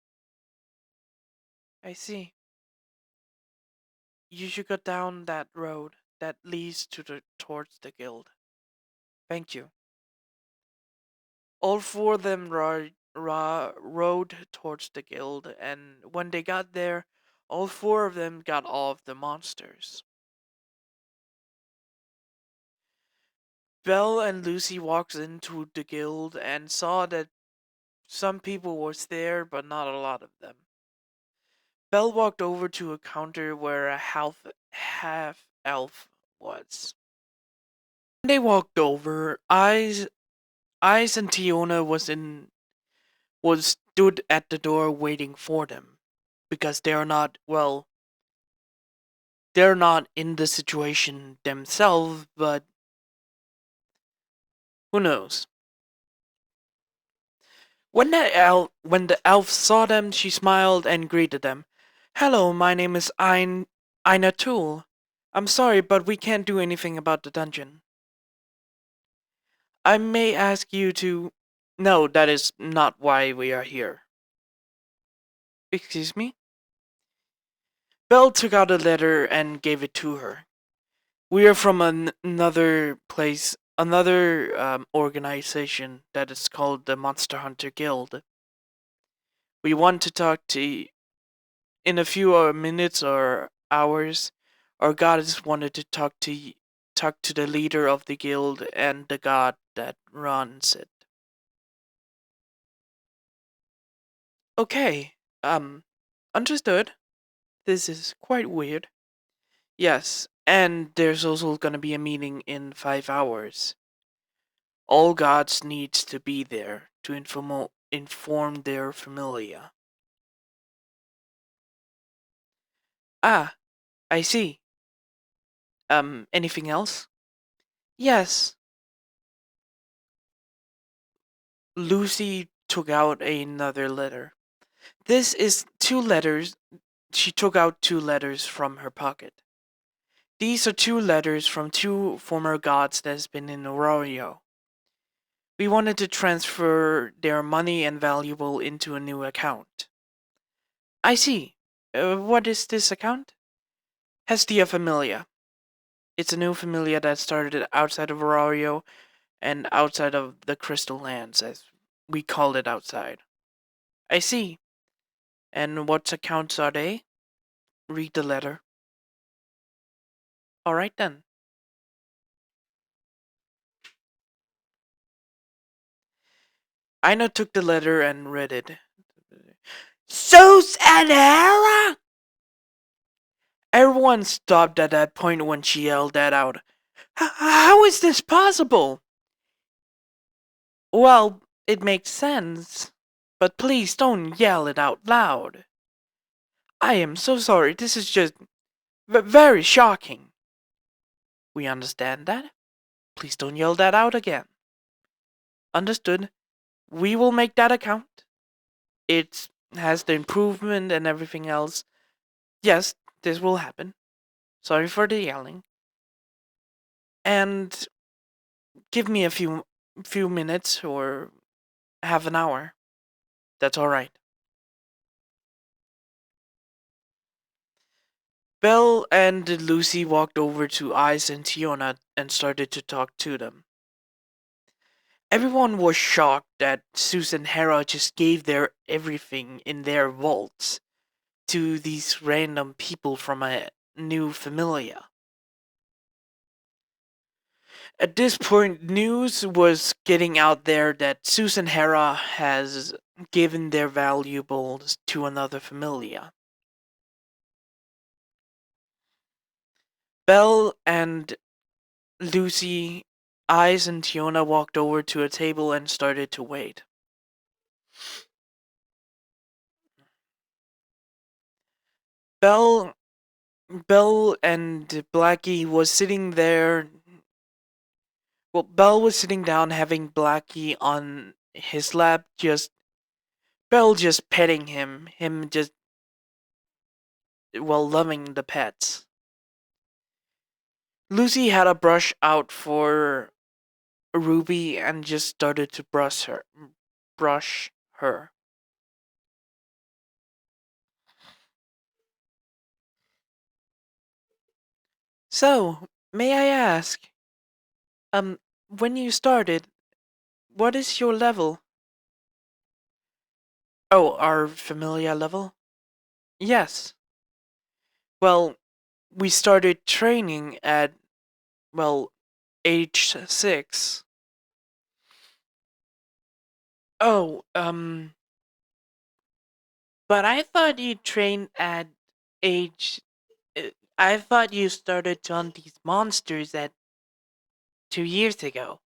I see. You should go down that road that leads towards the guild. Thank you. All four of them rode towards the guild, and when they got there, all four of them got all of the monsters. Belle and Lucy walked into the guild and saw that some people was there, but not a lot of them. Belle walked over to a counter where a half elf was. They walked over. Eyes and Tiona was stood at the door waiting for them because they're not in the situation themselves, but who knows. When the elf saw them, she smiled and greeted them. Hello, my name is Ina Tool. I'm sorry, but we can't do anything about the dungeon. I may ask you to. No, that is not why we are here. Excuse me? Belle took out a letter and gave it to her. We are from another place, another organization that is called the Monster Hunter Guild. We want to talk to in a few minutes or hours. Our goddess wanted to talk to the leader of the guild and the god that runs it. Okay, understood. This is quite weird. Yes, and there's also gonna be a meeting in 5 hours. All gods needs to be there to inform their familia. Ah, I see. Anything else? Yes. Lucy took out another letter. This is 2 letters. She took out 2 letters from her pocket. These are 2 letters from 2 former gods that has been in Arroyo. We wanted to transfer their money and valuable into a new account. I see. What is this account? Hestia Familia. It's a new familia that started outside of Arroyo and outside of the Crystal Lands, as we call it outside. I see. And what accounts are they? Read the letter. Alright then. Aina took the letter and read it. Zeus and Hera! Everyone stopped at that point when she yelled that out. How is this possible? Well, it makes sense. But please don't yell it out loud. I am so sorry, this is just very shocking. We understand that. Please don't yell that out again. Understood. We will make that account. It has the improvement and everything else. Yes, this will happen. Sorry for the yelling. And give me a few minutes or half an hour. That's all right. Belle and Lucy walked over to Ice and Tiona and started to talk to them. Everyone was shocked that Susan Hera just gave their everything in their vaults to these random people from a new familia. At this point, news was getting out there that Susan Hera has given their valuables to another familia. Belle and Lucy, Eyes, and Tiona walked over to a table and started to wait. Belle, Belle and Blackie was sitting there. Well, Belle was sitting down, having Blackie on his lap, Belle just petting him just loving the pets. Lucy had a brush out for Ruby and just started to brush her. So, may I ask, when you started, what is your level? Oh, our familiar level? Yes. Well, we started training at, age 6. Oh, but I thought you trained at age. I thought you started to hunt these monsters at 2 years ago.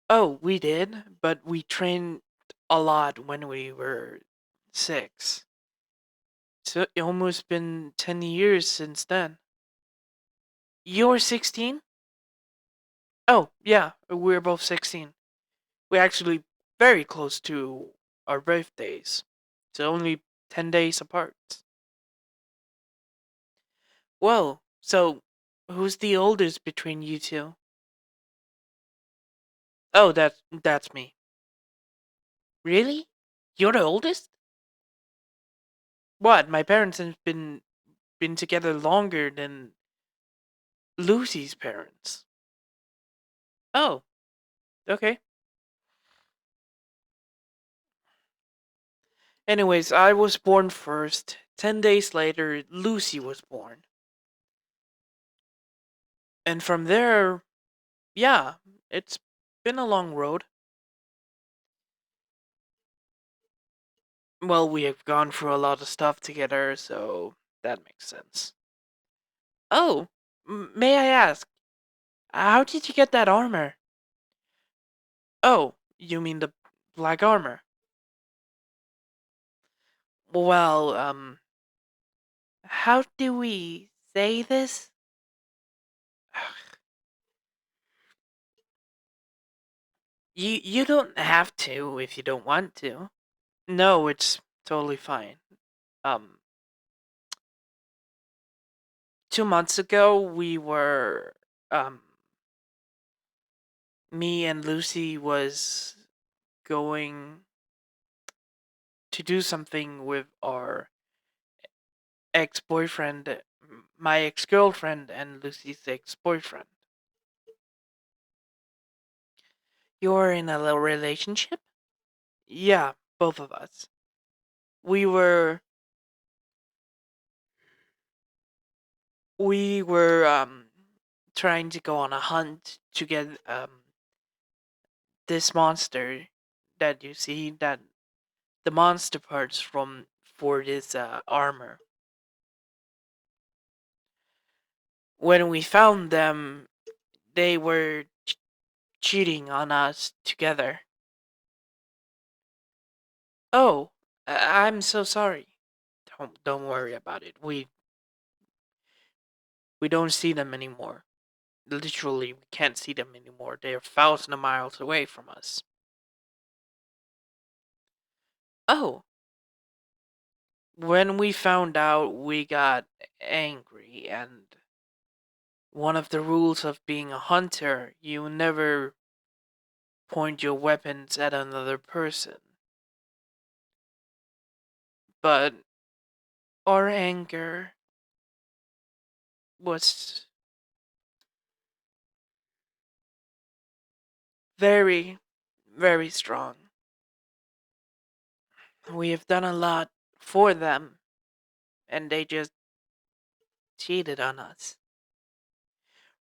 Oh, we did, but we trained a lot when we were 6. So it almost been 10 years since then. You're 16? Oh, yeah, we're both 16. We're actually very close to our birthdays. So only 10 days apart. Well, so who's the oldest between you two? Oh, that's me. Really? You're the oldest? What? My parents have been together longer than Lucy's parents. Oh, okay. Anyways, I was born first. 10 days later, Lucy was born. And from there, yeah, it's been a long road. Well, we have gone through a lot of stuff together, so that makes sense. Oh, may I ask, how did you get that armor? Oh, you mean the black armor? Well, how do we say this? You don't have to if you don't want to. No, it's totally fine. Um, 2 months ago we were um me and Lucy was going to do something with our ex-boyfriend, my ex-girlfriend and Lucy's ex-boyfriend. You're in a little relationship? Yeah, both of us. We were we were trying to go on a hunt to get this monster that you see, that the monster parts from for this armor. When we found them, they were cheating on us together. Oh, I'm so sorry. Don't worry about it. We don't see them anymore. Literally, we can't see them anymore. They're thousands of miles away from us. Oh, when we found out, we got angry, and one of the rules of being a hunter, you never point your weapons at another person. But our anger was very, very strong. We have done a lot for them, and they just cheated on us.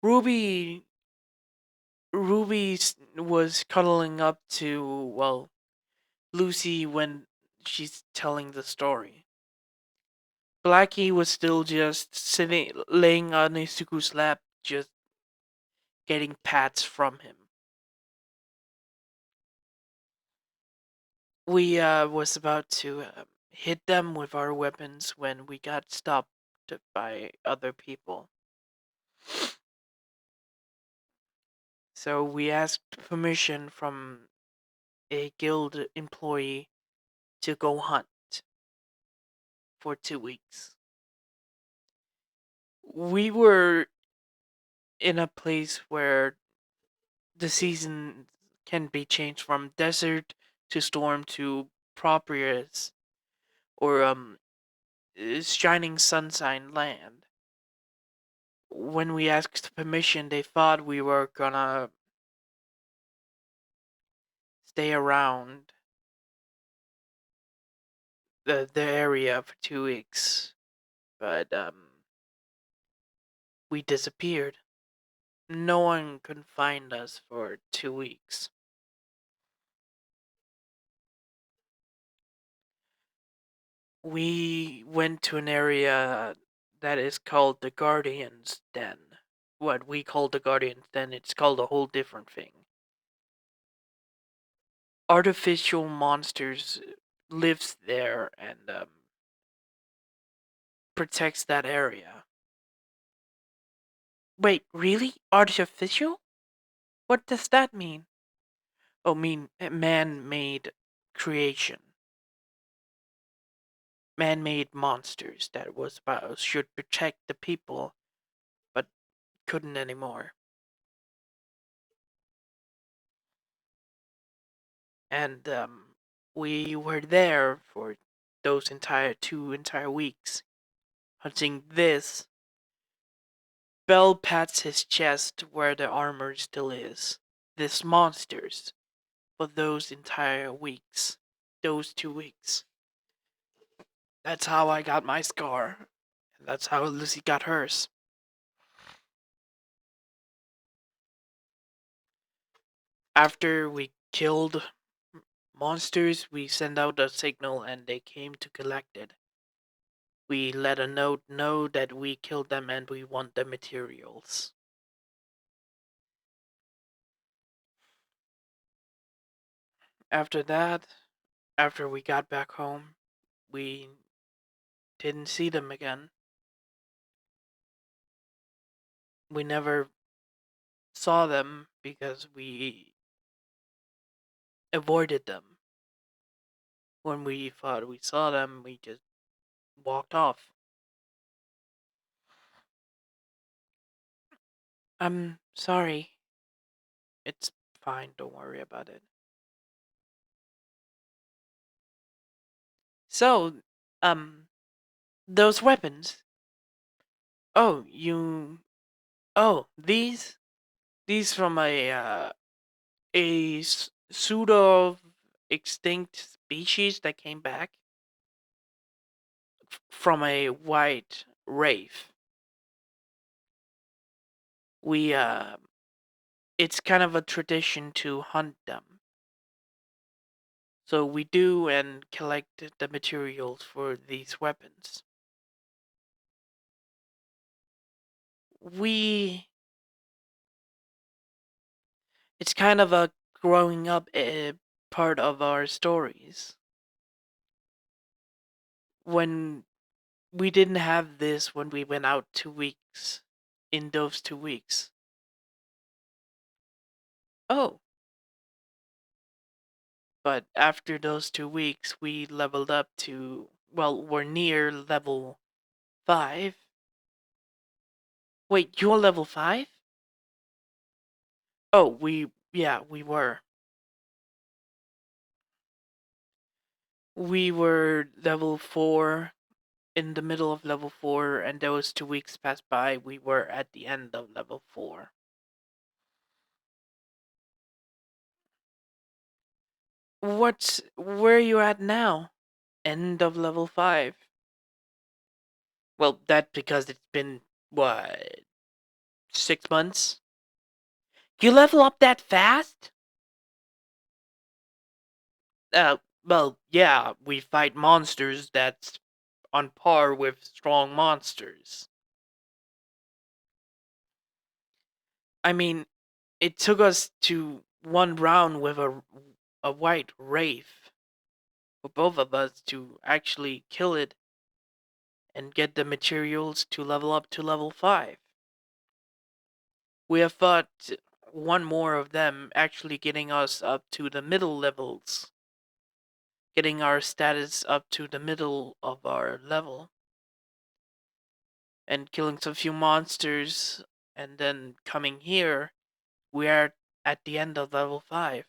Ruby was cuddling up to, well, Lucy when she's telling the story. Blackie was still just sitting, laying on Izuku's lap, just getting pats from him. We was about to hit them with our weapons when we got stopped by other people. So we asked permission from a guild employee to go hunt for 2 weeks. We were in a place where the season can be changed from desert to storm to properious or shining sunshine land. When we asked permission, they thought we were gonna stay around the area for 2 weeks, but we disappeared. No one could find us for 2 weeks. We went to an area that is called the Guardian's Den. what we call the Guardians, then it's called a whole different thing. Artificial monsters lives there and protects that area. Wait, really? Artificial? What does that mean? Oh, mean man-made creation. Man-made monsters that was about should protect the people, but couldn't anymore. And we were there for those two entire weeks, hunting this. Bell pats his chest where the armor still is. This monsters for those entire weeks. Those 2 weeks. That's how I got my scar. And that's how Lucy got hers. After we killed monsters, we sent out a signal and they came to collect it. We let a note know that we killed them and we want the materials. After that, after we got back home, we didn't see them again. We never saw them because we avoided them. When we thought we saw them, we just walked off. I'm sorry. It's fine, don't worry about it. So, um, those weapons. Oh, you. Oh, these? These from a pseudo extinct species that came back from a white wraith. We, it's kind of a tradition to hunt them. So we do and collect the materials for these weapons. We. It's kind of a growing up part of our stories. When we didn't have this when we went out 2 weeks, in those 2 weeks. Oh, but after those 2 weeks, we leveled up to, well, we're near level 5. Wait, you're level 5? Oh, yeah, we were. We were level 4, in the middle of level 4, and those 2 weeks passed by, we were at the end of level 4. Where are you at now? End of level 5. Well, that's because it's been, what, 6 months? You level up that fast? Well, yeah, we fight monsters that's on par with strong monsters. I mean, it took us to one round with a white wraith for both of us to actually kill it and get the materials to level up to level 5. We have fought one more of them, actually getting us up to the middle levels, getting our status up to the middle of our level, and killing some few monsters, and then coming here, we are at the end of level 5.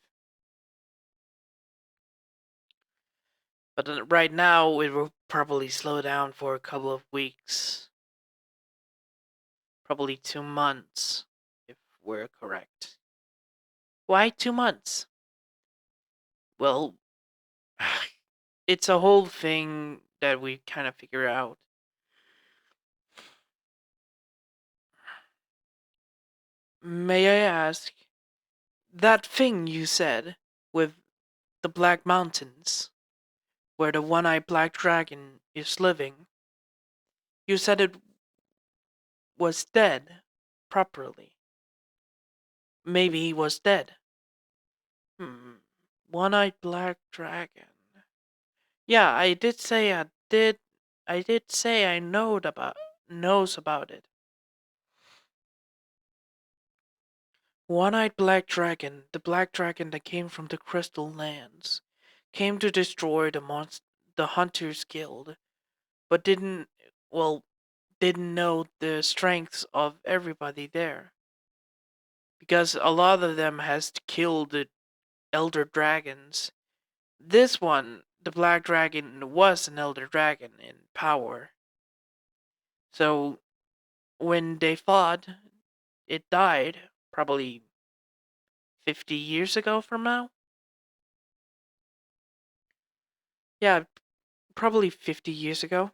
But right now, it will probably slow down for a couple of weeks. Probably 2 months, if we're correct. Why 2 months? Well, it's a whole thing that we kind of figure out. May I ask, that thing you said with the Black Mountains, where the one-eyed black dragon is living, you said it was dead, properly. Maybe he was dead. Hmm. One-eyed black dragon. Yeah, I did say I knows about it. One-eyed black dragon, the black dragon that came from the crystal lands, came to destroy the Hunters Guild, but well didn't know the strengths of everybody there because a lot of them has killed the elder dragons. This one, the black dragon, was an elder dragon in power. So when they fought, it died probably 50 years ago from now. Yeah, probably 50 years ago.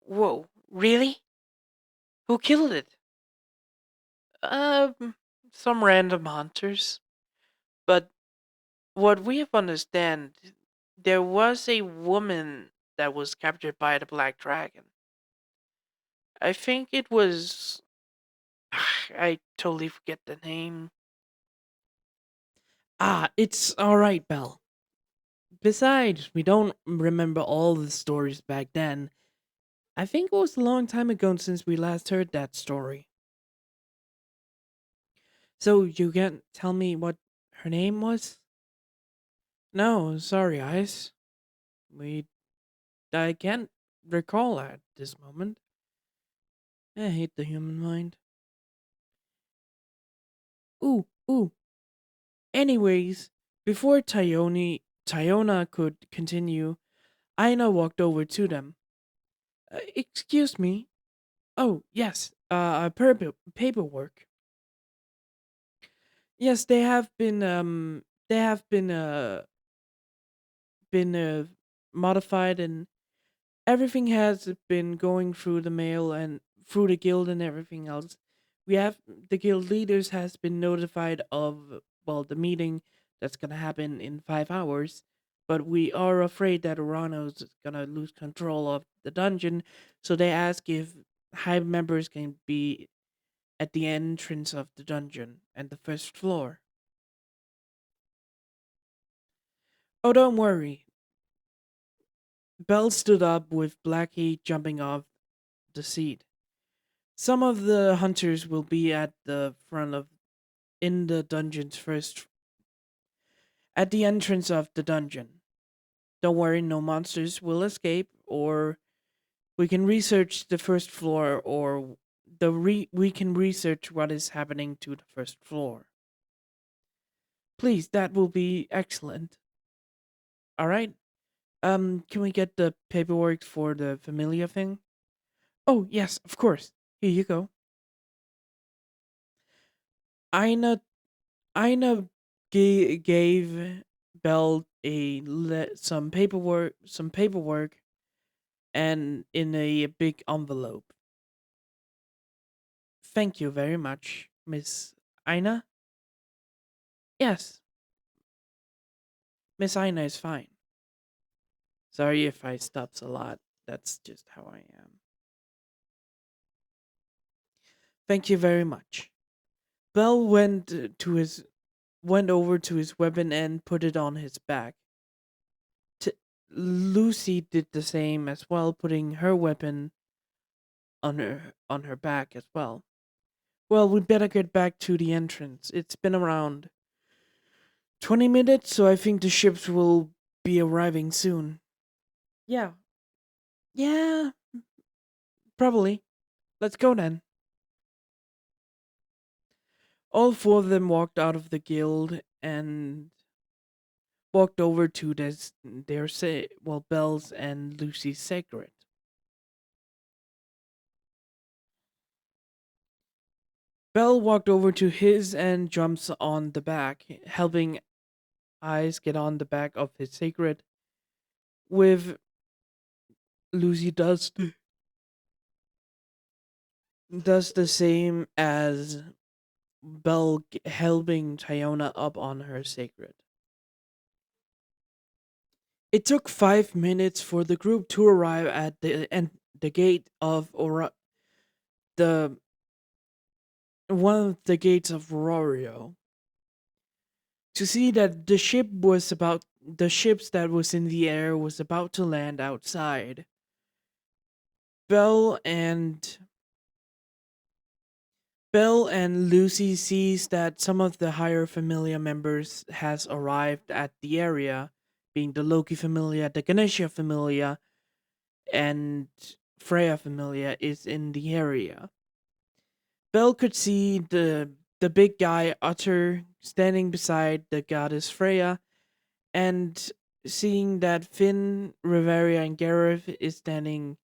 Whoa, really? Who killed it? Some random hunters. But what we have understand, there was a woman that was captured by the black dragon. I think it was. I totally forget the name.
Ah, it's all right, Belle. Besides, we don't remember all the stories back then. I think it was a long time ago since we last heard that story. So you can tell me what her name was? No, sorry, Ice. We I can't recall at this moment. I hate the human mind. Ooh. Anyways, before Tyona could continue, Aina walked over to them. Excuse me. Oh, yes. Paperwork. Yes, they have been modified, and everything has been going through the mail and through the guild and everything else. We have the guild leaders has been notified of, well, the meeting that's gonna happen in 5 hours, but we are afraid that Urano's gonna lose control of the dungeon, so they ask if hive members can be at the entrance of the dungeon and the first floor. Oh, don't worry. Belle stood up with Blackie jumping off the seat. Some of the hunters will be at the front of in the dungeon's first at the entrance of the dungeon. Don't worry, no monsters will escape, or we can research the first floor, or we can research what is happening to the first floor. Please, that will be excellent. All right. Can we get the paperwork for the familia thing? Oh, yes, of course. Here you go. Ina gave Bell some paperwork, and in a big envelope. Thank you very much, Miss Ina. Yes, Miss Ina is fine. Sorry if I stops a lot. That's just how I am. Thank you very much. Bell went over to his weapon and put it on his back. T- Lucy did the same as well, putting her weapon on her back as well. Well, we'd better get back to the entrance. It's been around 20 minutes, so I think the ships will be arriving soon. Yeah. Yeah, probably. Let's go then. All four of them walked out of the guild and walked over to Belle's and Lucy's secret. Belle walked over to his and jumps on the back, helping Eyes get on the back of his secret. With Lucy does the same as Belle helping Tyona up on her sacred. It took 5 minutes for the group to arrive at the gate of the one of the gates of Rorio to see that the ships that was in the air was about to land outside. Belle and Belle and Lucy sees that some of the higher familia members has arrived at the area, being the Loki familia, the Ganesha familia, and Freya familia is in the area. Belle could see the big guy Utter standing beside the goddess Freya, and seeing that Finn, Riveria, and Gareth is standing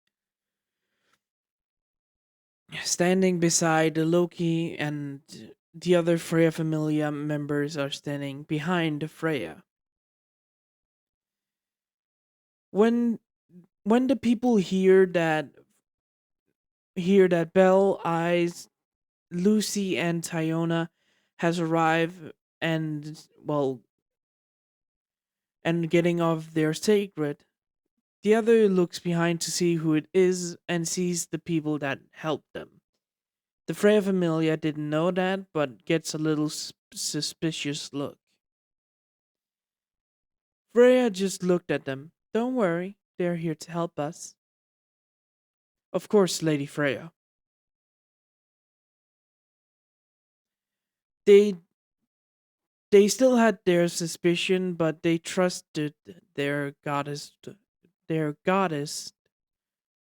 beside the Loki, and the other Freya Familia members are standing behind Freya. When when the people hear that Belle, Eyes, Lucy, and Tyona has arrived, and well, and getting off their sacred, the other looks behind to see who it is and sees the people that helped them. The Freya Familia didn't know that, but gets a little suspicious look. Freya just looked at them. Don't worry, they're here to help us. Of course, Lady Freya. They they still had their suspicion, but they trusted their goddess,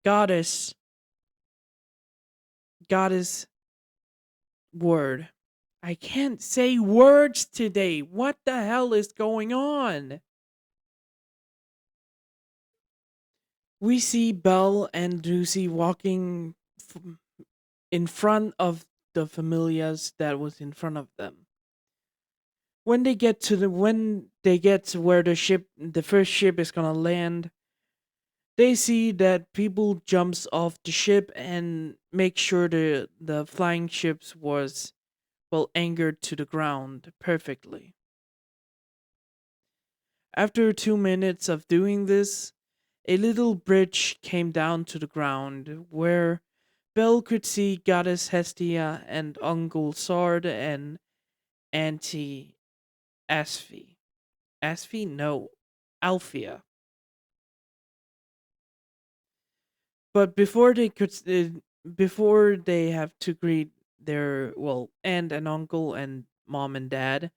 goddess, goddess word. I can't say words today. What the hell is going on? We see Belle and Lucy walking in front of the familias that was in front of them. When they get to where the first ship is gonna land, they see that people jumps off the ship and make sure the flying ships was well anchored to the ground perfectly. After 2 minutes of doing this, a little bridge came down to the ground where Belle could see Goddess Hestia and Uncle Sard and Auntie Asfi. Asfi? No, Alfia. But before they have to greet their aunt and uncle and mom and dad,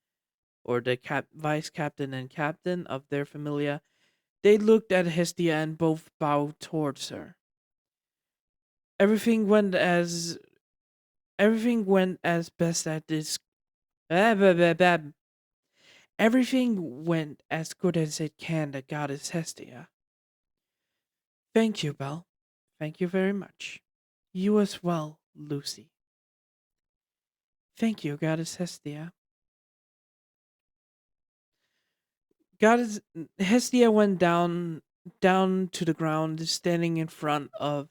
or the vice captain and captain of their familia, they looked at Hestia and both bowed towards her. Everything went as everything went as best at this. Blah, blah, blah, blah. Everything went as good as it can. The goddess Hestia. Thank you, Belle. Thank you very much. You as well, Lucy. Thank you, Goddess Hestia. Goddess Hestia went down to the ground, standing in front of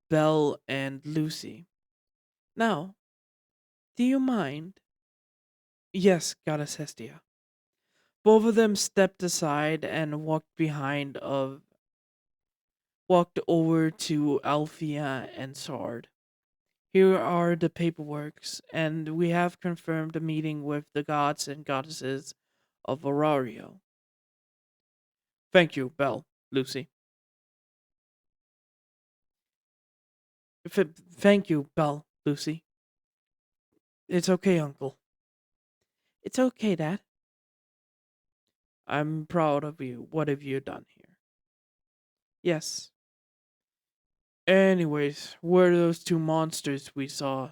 Belle and Lucy. Now, do you mind? Yes, Goddess Hestia. Both of them stepped aside and walked over to Althea and Sard. Here are the paperworks, and we have confirmed a meeting with the gods and goddesses of Aurario. Thank you, Belle, Lucy. Thank you, Belle, Lucy. It's okay, Uncle. It's okay, Dad. I'm proud of you. What have you done here? Yes. Anyways, where are those two monsters we saw?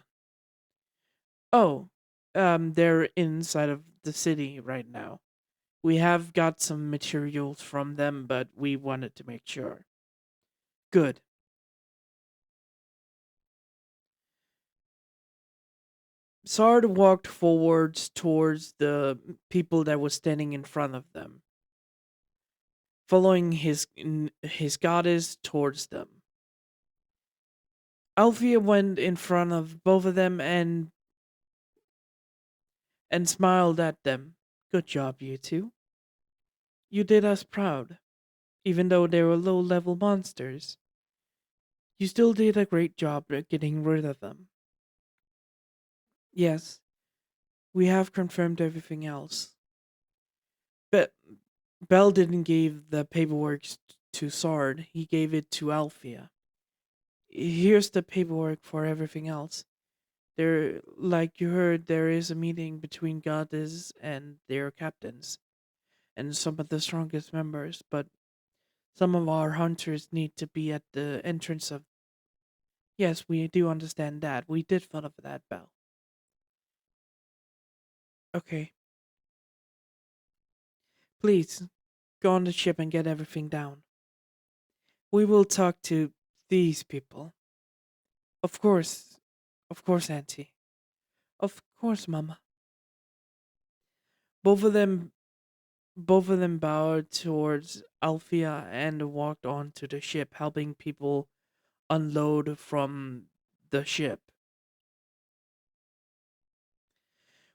Oh, they're inside of the city right now. We have got some materials from them, but we wanted to make sure. Good. Sard walked forwards towards the people that was standing in front of them, following his goddess towards them. Alfia went in front of both of them and smiled at them. Good job, you two. You did us proud, even though they were low level monsters. You still did a great job at getting rid of them. Yes, we have confirmed everything else. But Bell didn't give the paperwork to Sard. He gave it to Althea. Here's the paperwork for everything else. There, like you heard, there is a meeting between goddess and their captains, and some of the strongest members. But some of our hunters need to be at the entrance of. Yes, we do understand that. We did follow that, Bell. Okay, please go on the ship and get everything down. We will talk to these people. Of course, Auntie. Of course, Mama. Both of them, both of them bowed towards Althea and walked onto the ship, helping people unload from the ship.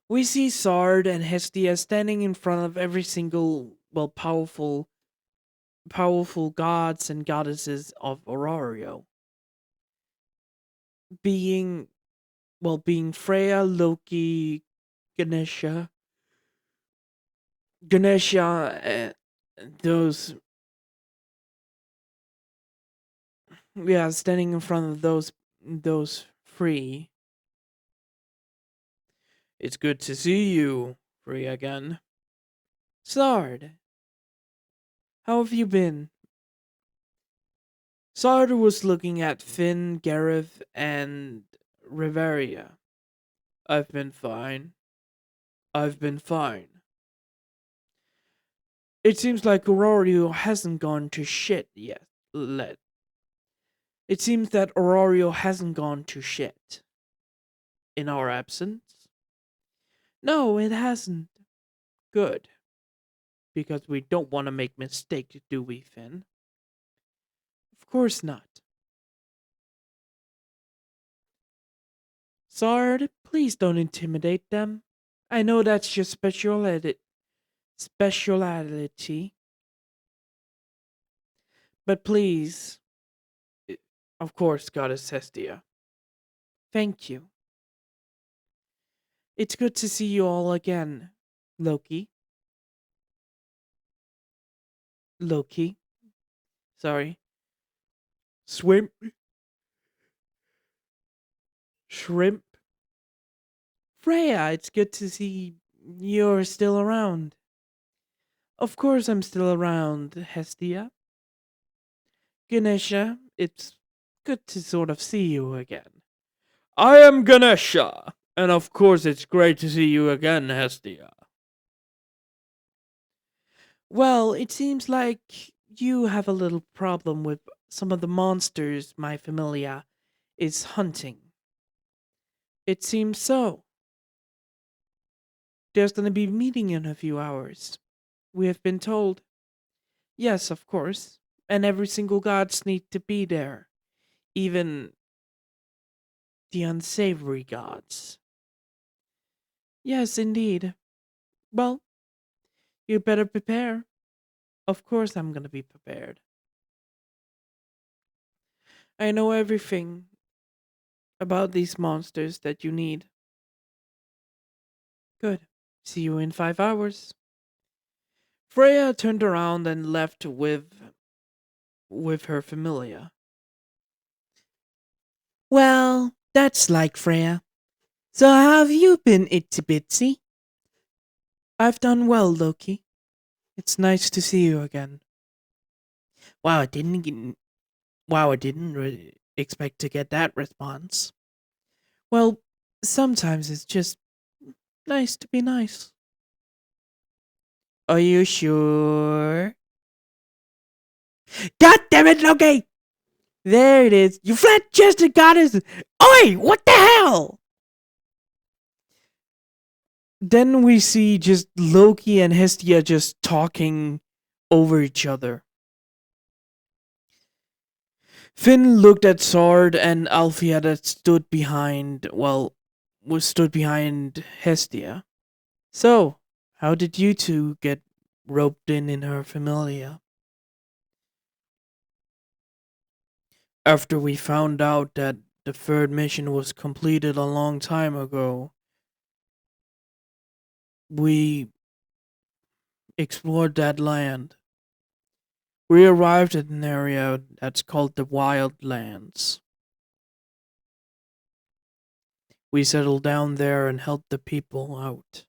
We see Sard and Hestia standing in front of every single, well, powerful gods and goddesses of Aurario. Being, being Freya, Loki, Ganesha, Ganesha, those, yeah, standing in front of those three. It's good to see you, free again. Sard, how have you been? Sard was looking at Finn, Gareth, and Riveria. I've been fine. I've been fine. It seems like Aurorio hasn't gone to shit yet. It seems that Aurorio hasn't gone to shit. In our absence? No, it hasn't. Good. Because we don't want to make mistakes, do we, Finn? Of course not. Sard, please don't intimidate them. I know that's your speciality, but please, I- of course, Goddess Hestia. Thank you. It's good to see you all again, Loki. Loki. Sorry. Swimp. Shrimp. Freya, it's good to see you're still around. Of course, I'm still around, Hestia. Ganesha, it's good to sort of see you again. I am Ganesha, and of course it's great to see you again, Hestia. Well, it seems like you have a little problem with some of the monsters my familia is hunting. It seems so. There's going to be a meeting in a few hours. We have been told. Yes, of course. And every single gods need to be there. Even the unsavory gods. Yes, indeed. Well, you better prepare. Of course I'm gonna be prepared. I know everything about these monsters that you need. Good. See you in 5 hours. Freya turned around and left with her familia. Well, that's like Freya. So how have you been, Itsy Bitsy? I've done well, Loki. It's nice to see you again. Wow, I didn't really expect to get that response. Well, sometimes it's just nice to be nice. Are you sure? God damn it, Loki! There it is. You flat chested goddess! Oi! What the hell? Then we see just Loki and Hestia just talking over each other. Finn looked at Sard and Althea that stood behind Hestia. So, how did you two get roped in her familia? After we found out that the third mission was completed a long time ago, we explored that land. We arrived at an area that's called the Wildlands. We settled down there and helped the people out,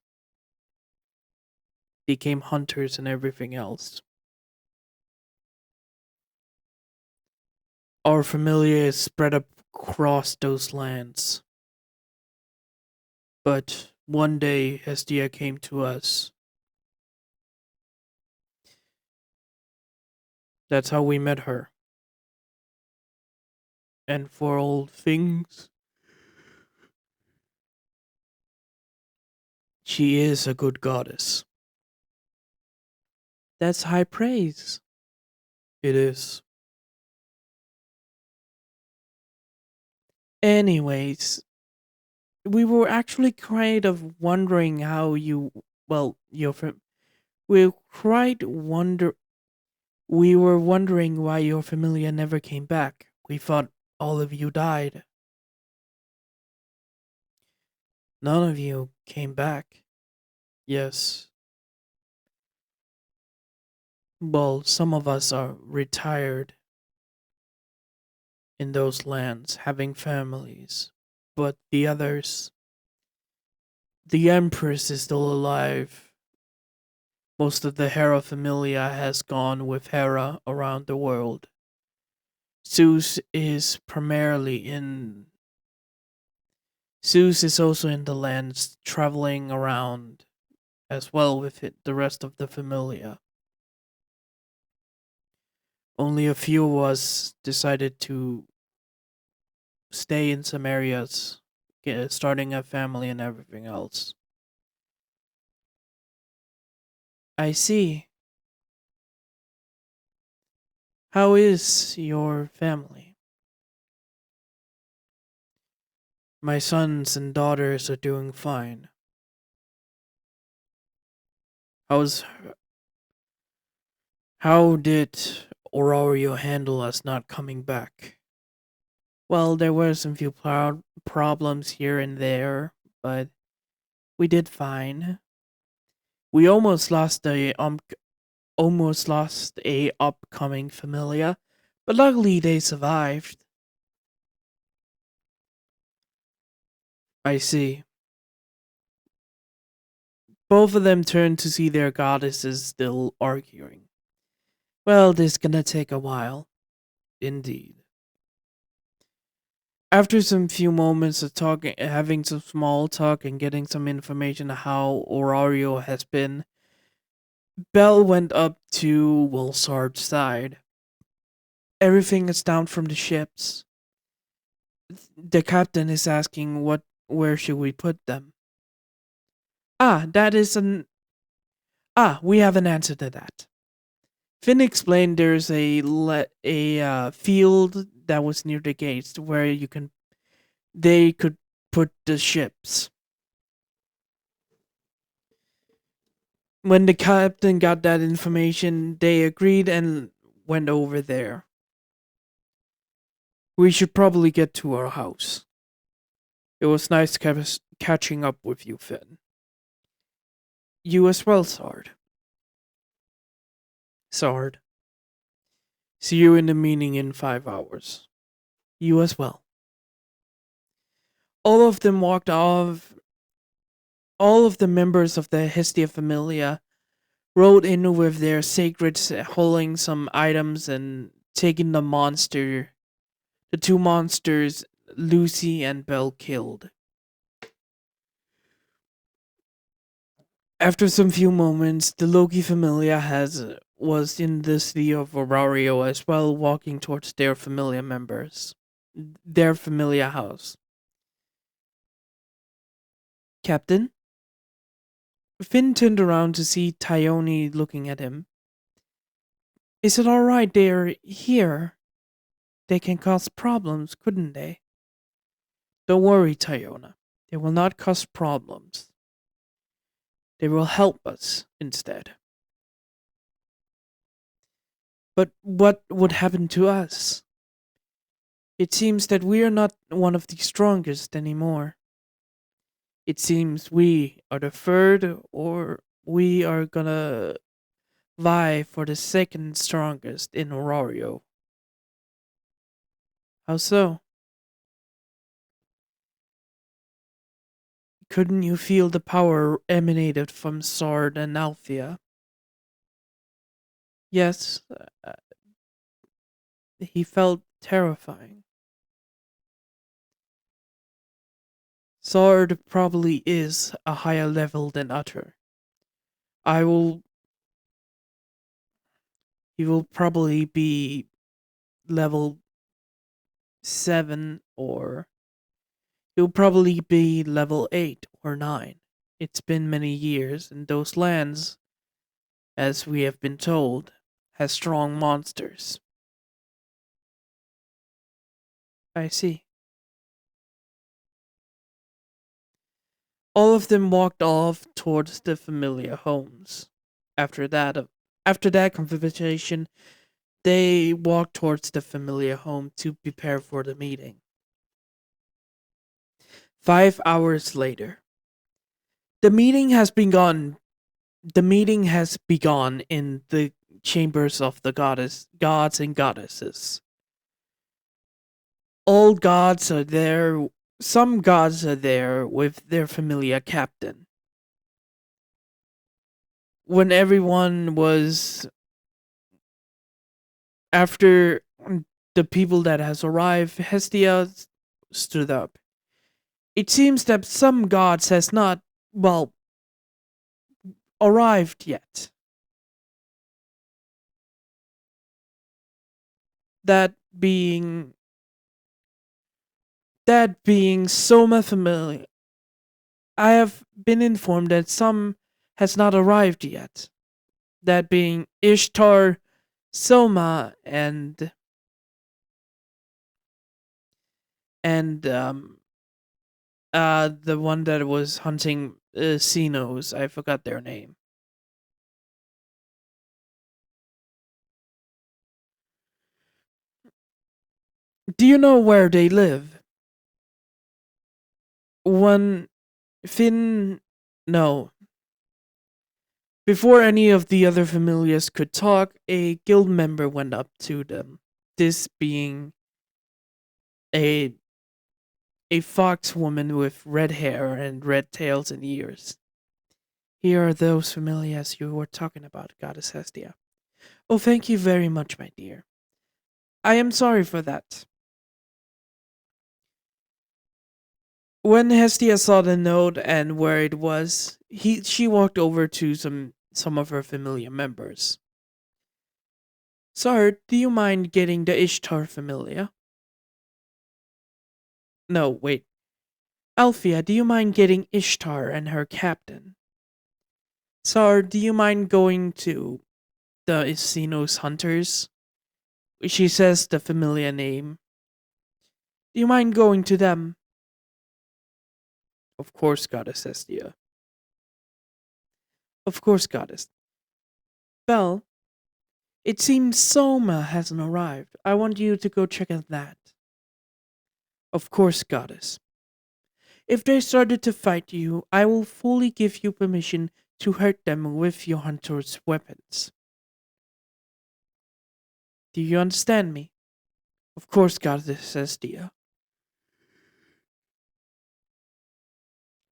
became hunters and everything else. Our familia is spread across those lands. But one day, Hestia came to us. That's how we met her. And for all things, she is a good goddess. That's high praise. It is. Anyways, we were actually kind of wondering how you, well, we quite wonder, we were wondering why your familia never came back. We thought all of you died. None of you came back. Yes. Well, some of us are retired in those lands, having families. But the others, the Empress is still alive. Most of the Hera familia has gone with Hera around the world. Zeus is primarily in. Zeus is also in the lands, traveling around as well with the rest of the familia. Only a few of us decided to stay in some areas, starting a family and everything else. I see. How is your family? My sons and daughters are doing fine. How's how did Aurelio handle us not coming back? Well, there were some few problems here and there, but we did fine. We almost lost a upcoming familia, but luckily they survived. I see. Both of them turned to see their goddesses still arguing. Well, this is gonna take a while. Indeed. After some few moments of talking, having some small talk and getting some information on how Aurario has been, Bell went up to Wilsard's side. Everything is down from the ships. The captain is asking where should we put them? Ah, that is an we have an answer to that. Finn explained there's a field that was near the gates where they could put the ships. When the captain got that information, they agreed and went over there. We should probably get to our house. It was nice catching up with you, Finn. You as well, Sard. Sard. See you in the meeting in 5 hours. You as well. All of them walked off. All of the members of the Hestia Familia rode in with their sacreds, holding some items and taking the two monsters Lucy and Belle killed. After some few moments, the Loki Familia was in the city of Aurario as well, walking towards their familia members, their familia house. Captain? Finn turned around to see Tyone looking at him. Is it alright they're here? They can cause problems, couldn't they? Don't worry, Tyona. They will not cause problems. They will help us instead. But what would happen to us? It seems that we are not one of the strongest anymore. It seems we are the third, or we are gonna vie for the second strongest in Aurario. How so? Couldn't you feel the power emanated from Sard and Althea? Yes, he felt terrifying. Sard probably is a higher level than Utter. I will. He will probably be level 7, or he'll probably be level 8 or 9. It's been many years, and those lands, as we have been told, has strong monsters. I see. All of them walked off towards the familiar homes. After that, after that conversation, they walked towards the familiar home to prepare for the meeting. 5 hours later, the meeting has begun. The meeting has begun in the chambers of the gods and goddesses. All gods are there. Some gods are there with their familiar captain. When everyone was after the people that has arrived, Hestia stood up. It seems that some gods has not, well, arrived yet. That being that being Soma familiar. I have been informed that some has not arrived yet. That being Ishtar, Soma, and the one that was hunting Xenos. I forgot their name. Do you know where they live? One Finn. No. Before any of the other familiars could talk, a guild member went up to them. This being a a fox woman with red hair and red tails and ears. Here are those familiars you were talking about, Goddess Hestia. Oh, thank you very much, my dear. I am sorry for that. When Hestia saw the note and where it was, she walked over to some of her familiar members. Sir, do you mind getting the Ishtar familiar? No, wait. Althea, do you mind getting Ishtar and her captain? Sir, do you mind going to the Isinos hunters? She says the familiar name. Do you mind going to them? Of course, Goddess Hestia. Of course, Goddess. Belle, it seems Soma hasn't arrived. I want you to go check on that. Of course, Goddess. If they started to fight you, I will fully give you permission to hurt them with your hunter's weapons. Do you understand me? Of course, Goddess Hestia.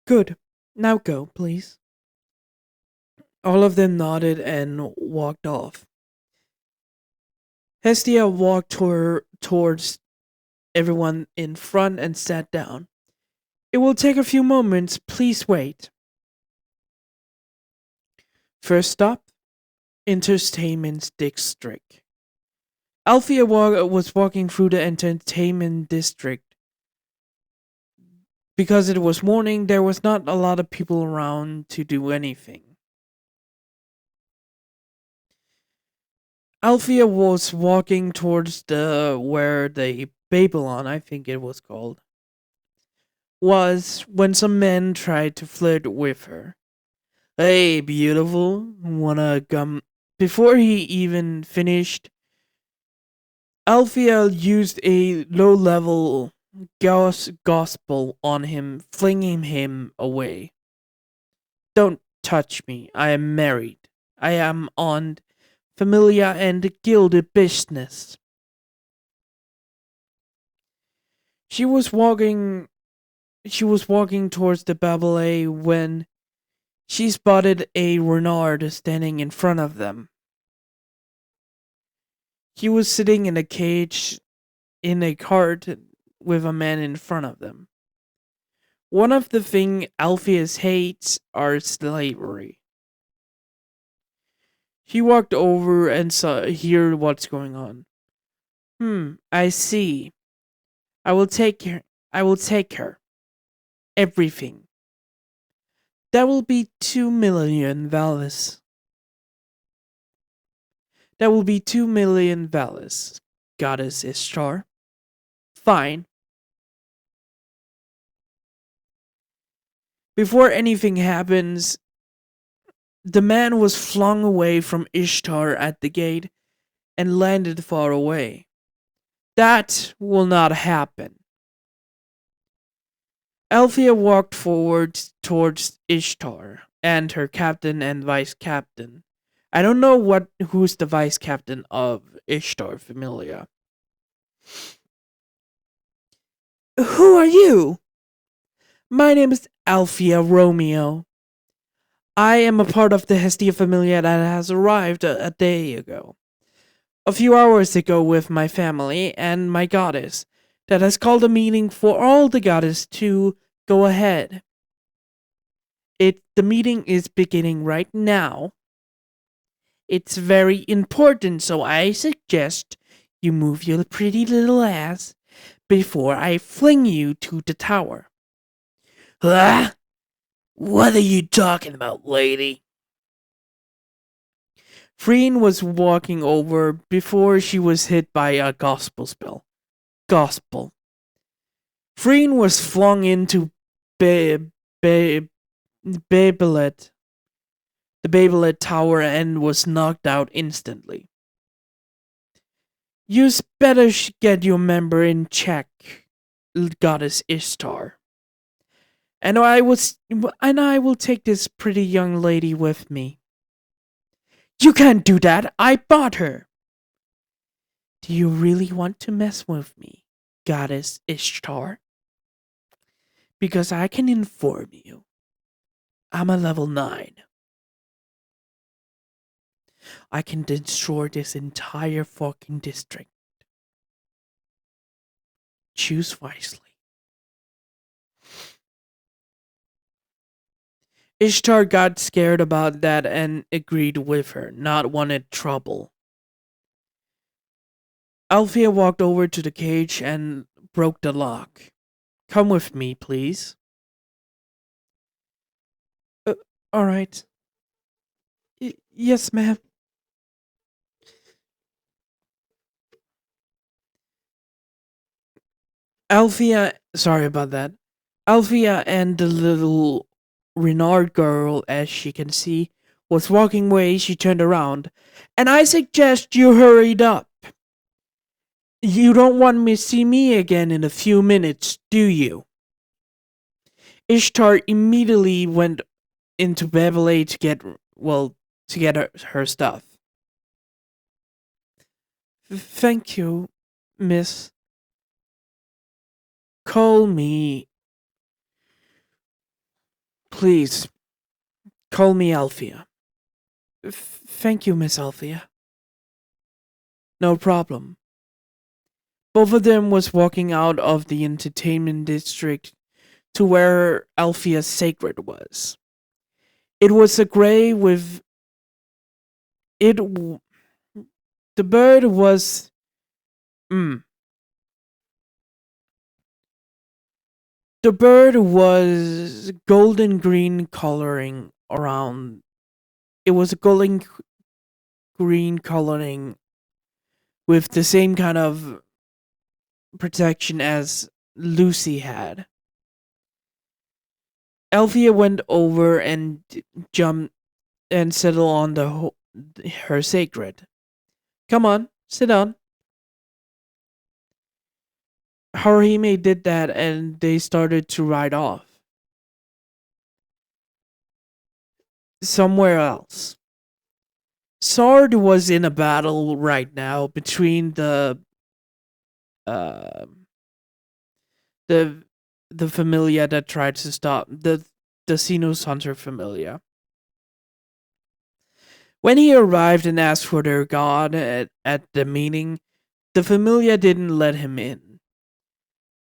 Good. Now go, please. All of them nodded and walked off. Hestia walked towards everyone in front and sat down. It will take a few moments. Please wait. First stop, Entertainment District. Althea was walking through the entertainment district. Because it was morning, there was not a lot of people around to do anything. Althea was walking towards the where the Babylon, I think it was called, was when some men tried to flirt with her. Hey, beautiful, wanna come? Before he even finished, Alfia used a low level gospel on him, flinging him away. Don't touch me. I am married. I am on familia and gilded business. She was walking she was walking towards the ballet when she spotted a Renard standing in front of them. He was sitting in a cage in a cart with a man in front of them. One of the things Alpheus hates are slavery. He walked over and saw hear what's going on. I see. I will take her. I will take her. Everything. That will be 2 million valis. That will be 2 million valis, Goddess Ishtar. Fine. Before anything happens, the man was flung away from Ishtar at the gate and landed far away. That will not happen. Althea walked forward towards Ishtar and her captain and vice captain. I don't know who's the vice captain of Ishtar Familia. Who are you? My name is Althea Romeo. I am a part of the Hestia Familia that has arrived a day ago. A few hours ago with my family and my goddess that has called a meeting for all the goddess to go ahead. The meeting is beginning right now. It's very important, so I suggest you move your pretty little ass before I fling you to the tower. Huh? What are you talking about, lady? Freen was walking over before she was hit by a gospel spell. Gospel. Freen was flung into Babelet, the Babelet Tower, and was knocked out instantly. You'd better get your member in check, Goddess Ishtar. And I will take this pretty young lady with me. You can't do that. I bought her. Do you really want to mess with me, Goddess Ishtar? Because I can inform you, I'm a level 9. I can destroy this entire fucking district. Choose wisely. Ishtar got scared about that and agreed with her, not wanted trouble. Althea walked over to the cage and broke the lock. Come with me, please. Alright. Yes, ma'am. Althea, sorry about that. Althea and the little Renard girl, as she can see, was walking away. She turned around. And I suggest you hurried up. You don't want me to see me again in a few minutes, do you? Ishtar immediately went into Babylon to get her stuff. Thank you, miss. Call me. Please, call me Althea. Thank you, Miss Althea. No problem. Both of them was walking out of the entertainment district to where Althea's sacred was. It was a gray with it. The bird was. The bird was golden green coloring around. It was a golden green coloring with the same kind of protection as Lucy had. Althea went over and jumped and settled on her sacred. Come on, sit down. Haruhime did that and they started to ride off somewhere else. Sword was in a battle right now between uh, the the familia that tried to stop the Sinus Hunter familia. When he arrived and asked for their god at the meeting, the familia didn't let him in.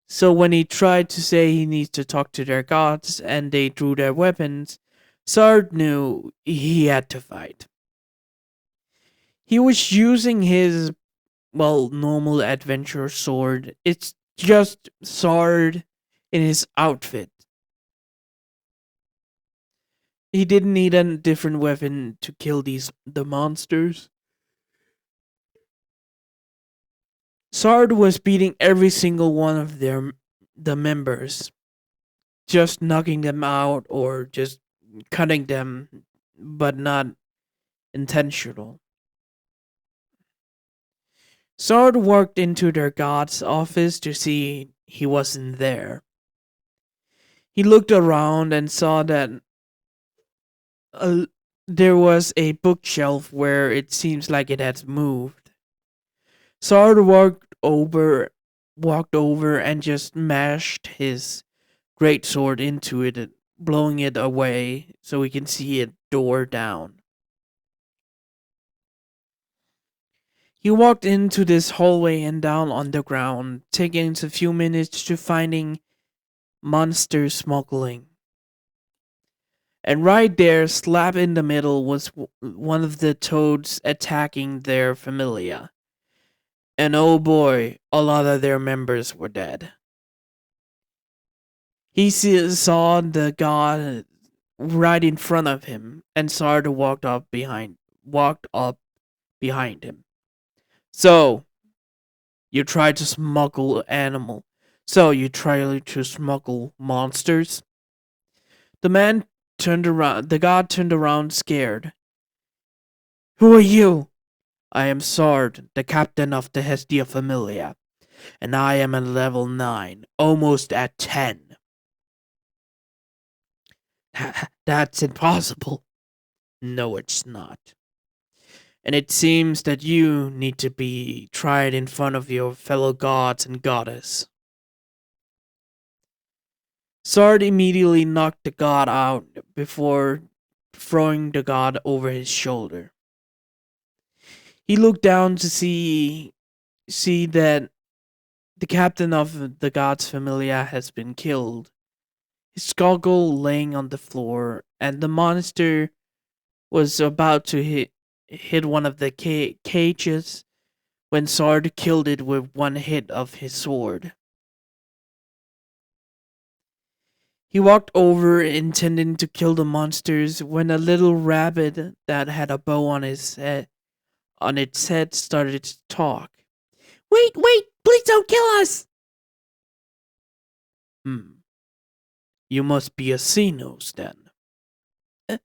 So when he tried to say he needs to talk to their gods and they drew their weapons, Sard knew he had to fight. He was using his, well, normal adventure sword. It's just Sard in his outfit. He didn't need a different weapon to kill the monsters. Sard was beating every single one of the members, just knocking them out or just cutting them, but not intentional. Sard walked into their god's office to see he wasn't there. He looked around and saw that uh, there was a bookshelf where it seems like it had moved. Sard walked over and just mashed his great sword into it, blowing it away so we can see it door down. He walked into this hallway and down on the ground, taking a few minutes to finding monster smuggling. And right there, slap in the middle, was one of the toads attacking their familia. And oh boy, a lot of their members were dead. Saw the god right in front of him, and Sard walked up behind him. So you tried to smuggle animal. So you tried to smuggle monsters. The man turned around. The god turned around, scared. Who are you? I am Sard, the captain of the Hestia Familia, and I am at level 9, almost at 10. That's impossible. No, it's not. And it seems that you need to be tried in front of your fellow gods and goddess. Sard immediately knocked the god out before throwing the god over his shoulder. He looked down to see that the captain of the god's familia has been killed. His skull laying on the floor, and the monster was about to hit one of the cages when Sard killed it with one hit of his sword. He walked over intending to kill the monsters when a little rabbit that had a bow on its head started to talk. Wait, wait, please don't kill us! Hmm. You must be a Xenos then. Uh,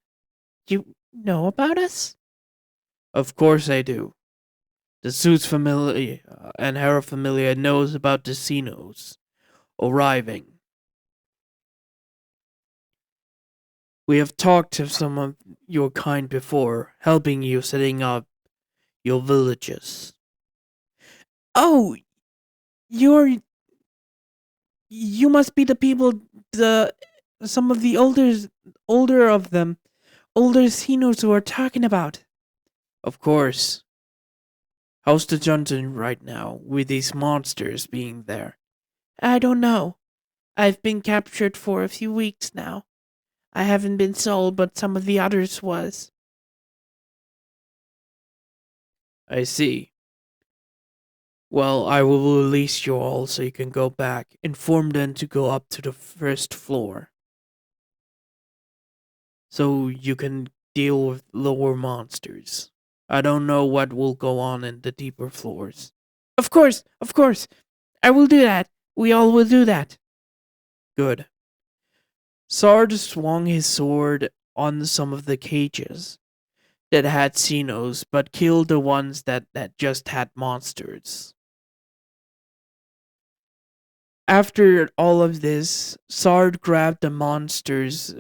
you know about us? Of course I do. The Zeus familia and Hera familia knows about the Xenos arriving. We have talked to some of your kind before, helping you setting up your villages. Oh, you're you must be the people the some of the older of them, older Xenos who are talking about. Of course. How's the dungeon right now with these monsters being there? I don't know. I've been captured for a few weeks now. I haven't been sold, but some of the others was. I see. Well, I will release you all so you can go back. Inform them to go up to the first floor. So you can deal with lower monsters. I don't know what will go on in the deeper floors. Of course, of course. I will do that. We all will do that. Good. Sard swung his sword on some of the cages that had Xenos, but killed the ones that just had monsters. After all of this, Sard grabbed the monster's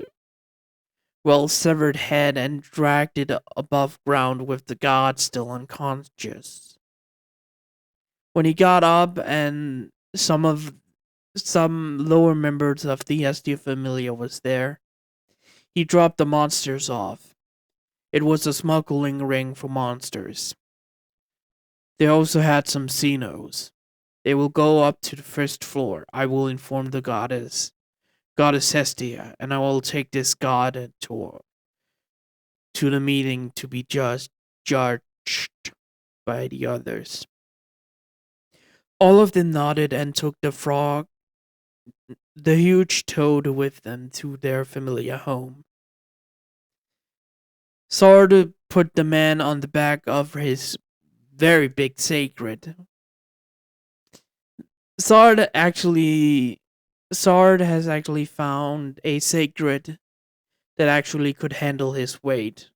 severed head and dragged it above ground with the god still unconscious. When he got up and some lower members of the SD Familia was there, he dropped the monsters off. It was a smuggling ring for monsters. They also had some Xenos. They will go up to the first floor. I will inform the Goddess Hestia, and I will take this god to the meeting to be judged by the others. All of them nodded and took the huge toad with them to their familiar home. Sard put the man on the back of his very big sacred. Sard actually Sard has actually found a sacred that actually could handle his weight.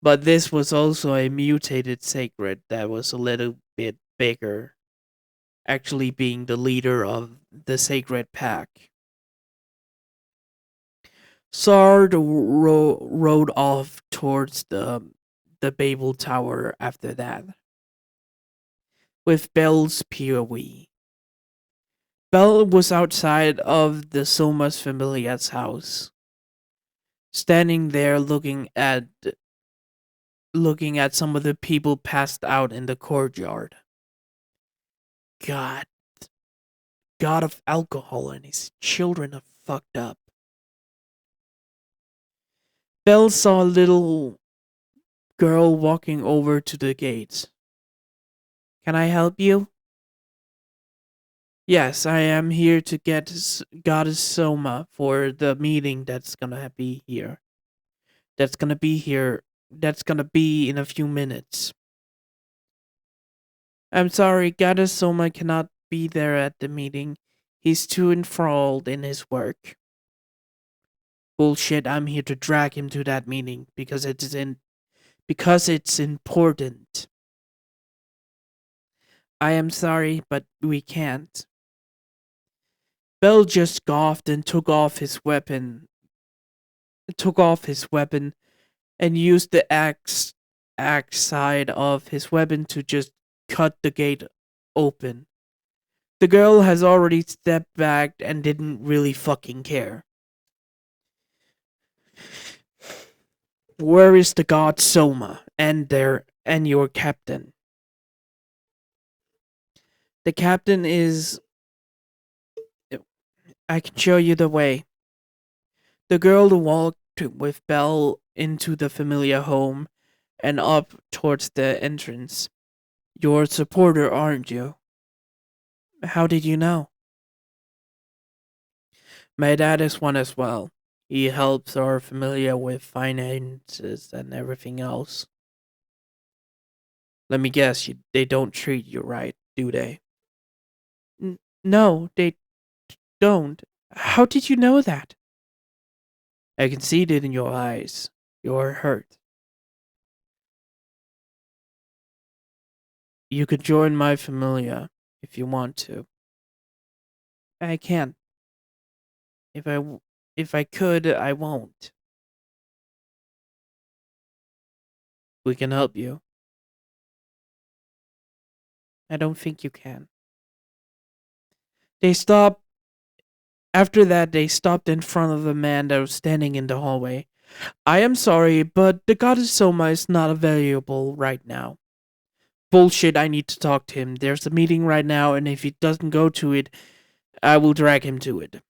But this was also a mutated sacred that was a little bit bigger, actually being the leader of the sacred pack. Sard rode off towards the Babel Tower after that, with Bell's POV. Bell was outside of the Soma's Familia's house, standing there looking at some of the people passed out in the courtyard. God, God of alcohol and his children are fucked up. Belle saw a little girl walking over to the gates. Can I help you? Yes, I am here to get Goddess Soma for the meeting that's gonna be here. That's gonna be here. That's gonna be in a few minutes. I'm sorry, Goddess Soma cannot be there at the meeting. He's too enthralled in his work. Bullshit, I'm here to drag him to that meeting because it's important. I am sorry, but we can't. Bell just scoffed and took off his weapon and used the axe side of his weapon to just cut the gate open. The girl has already stepped back and didn't really fucking care. Where is the god Soma and your captain? The captain is. I can show you the way. The girl walked with Belle into the familiar home and up towards the entrance. You're a supporter, aren't you? How did you know? My dad is one as well. He helps our familiar with finances and everything else. Let me guess, they don't treat you right, do they? No, they don't. How did you know that? I can see it in your eyes. You're hurt. You could join my familia if you want to. I can't. If I could, I won't. We can help you. I don't think you can. They stopped. After that, they stopped in front of a man that was standing in the hallway. I am sorry, but the goddess Soma is not available right now. Bullshit, I need to talk to him. There's a meeting right now, and if he doesn't go to it, I will drag him to it.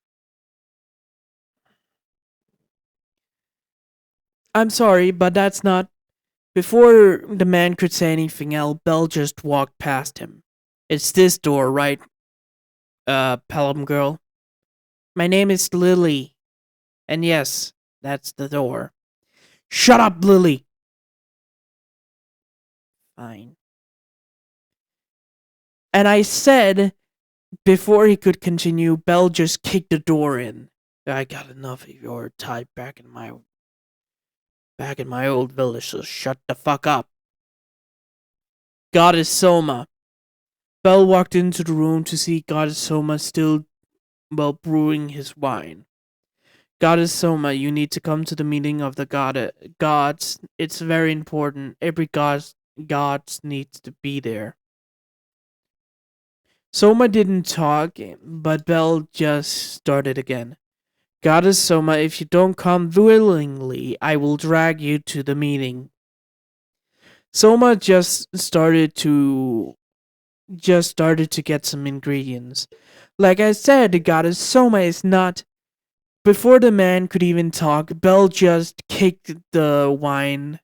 I'm sorry, but that's not. Before the man could say anything else, Belle just walked past him. It's this door, right? Pelham girl. My name is Lily. And yes, that's the door. Shut up, Lily! Fine. And I said, before he could continue, Belle just kicked the door in. I got enough of your type back in my old village, so shut the fuck up. Goddess Soma. Belle walked into the room to see Goddess Soma still while brewing his wine. Goddess Soma, you need to come to the meeting of the gods. It's very important. Every gods needs to be there. Soma didn't talk, but Bell just started again. Goddess Soma, if you don't come willingly, I will drag you to the meeting. Soma just started to get some ingredients. Like I said, the goddess Soma is not. Before the man could even talk, Bell just kicked the wine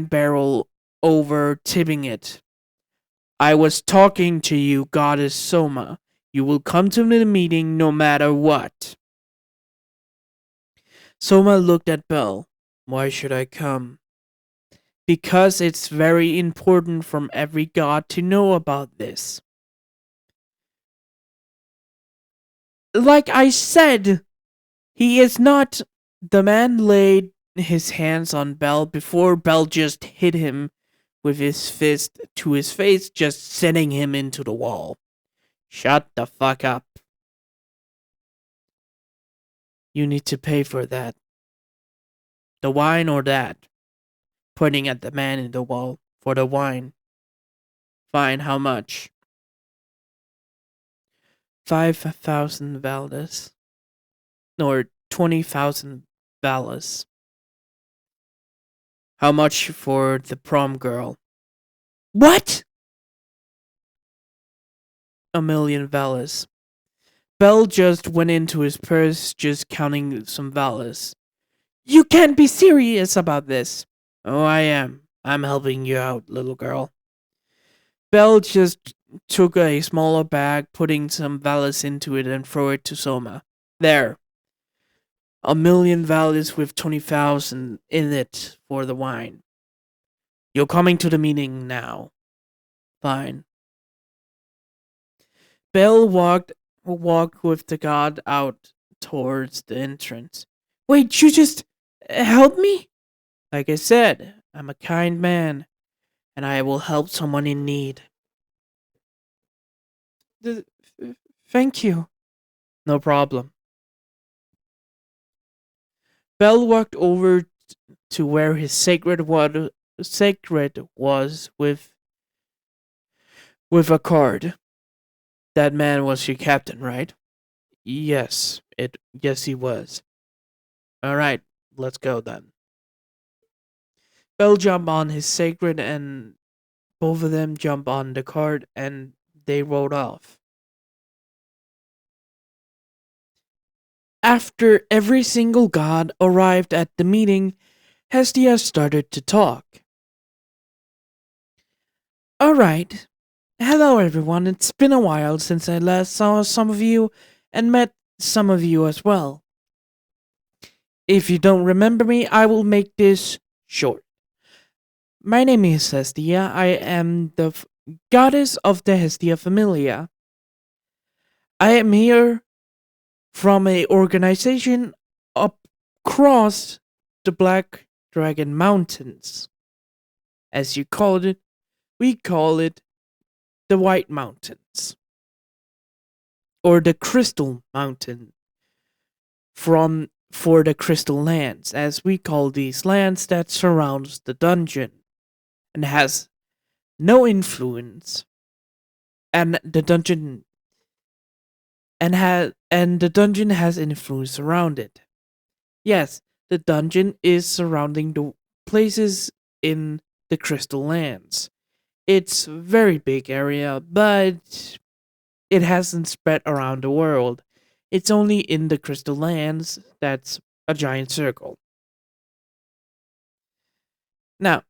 barrel over, tipping it. I was talking to you, goddess Soma. You will come to the meeting no matter what. Soma looked at Bell. Why should I come? Because it's very important from every god to know about this. Like I said, he is not. The man laid his hands on Bell before Bell just hit him with his fist to his face, just sending him into the wall. Shut the fuck up. You need to pay for that. The wine or that? Pointing at the man in the wall. For the wine. Fine, how much? 5,000 Valdas. Or 20,000 Valas. How much for the prom girl? What? 1,000,000 Valas. Bell just went into his purse, just counting some Valas. You can't be serious about this. Oh, I am. I'm helping you out, little girl. Bell just took a smaller bag, putting some Valas into it and threw it to Soma. There. 1,000,000 Valas with 20,000 in it for the wine. You're coming to the meeting now. Fine. Bell walked with the god out towards the entrance. Wait, you just help me? Like I said, I'm a kind man, and I will help someone in need. Th- Thank you. No problem. Bell walked over to where his sacred was with a card. That man was your captain, right? Yes, he was. All right, let's go then. Bell jumped on his sacred and both of them jumped on the cart and they rode off. After every single god arrived at the meeting, Hestia started to talk. Alright. Hello everyone, it's been a while since I last saw some of you and met some of you as well. If you don't remember me, I will make this short. My name is Hestia. I am the goddess of the Hestia Familia. I am here from a organization across the Black Dragon Mountains. As you called it, we call it the White Mountains. Or the Crystal Mountain for the Crystal Lands, as we call these lands that surrounds the dungeon and has no influence and the dungeon has influence around it. Yes, the dungeon is surrounding the places in the Crystal Lands. It's a very big area, but it hasn't spread around the world. It's only in the Crystal Lands that's a giant circle. Now,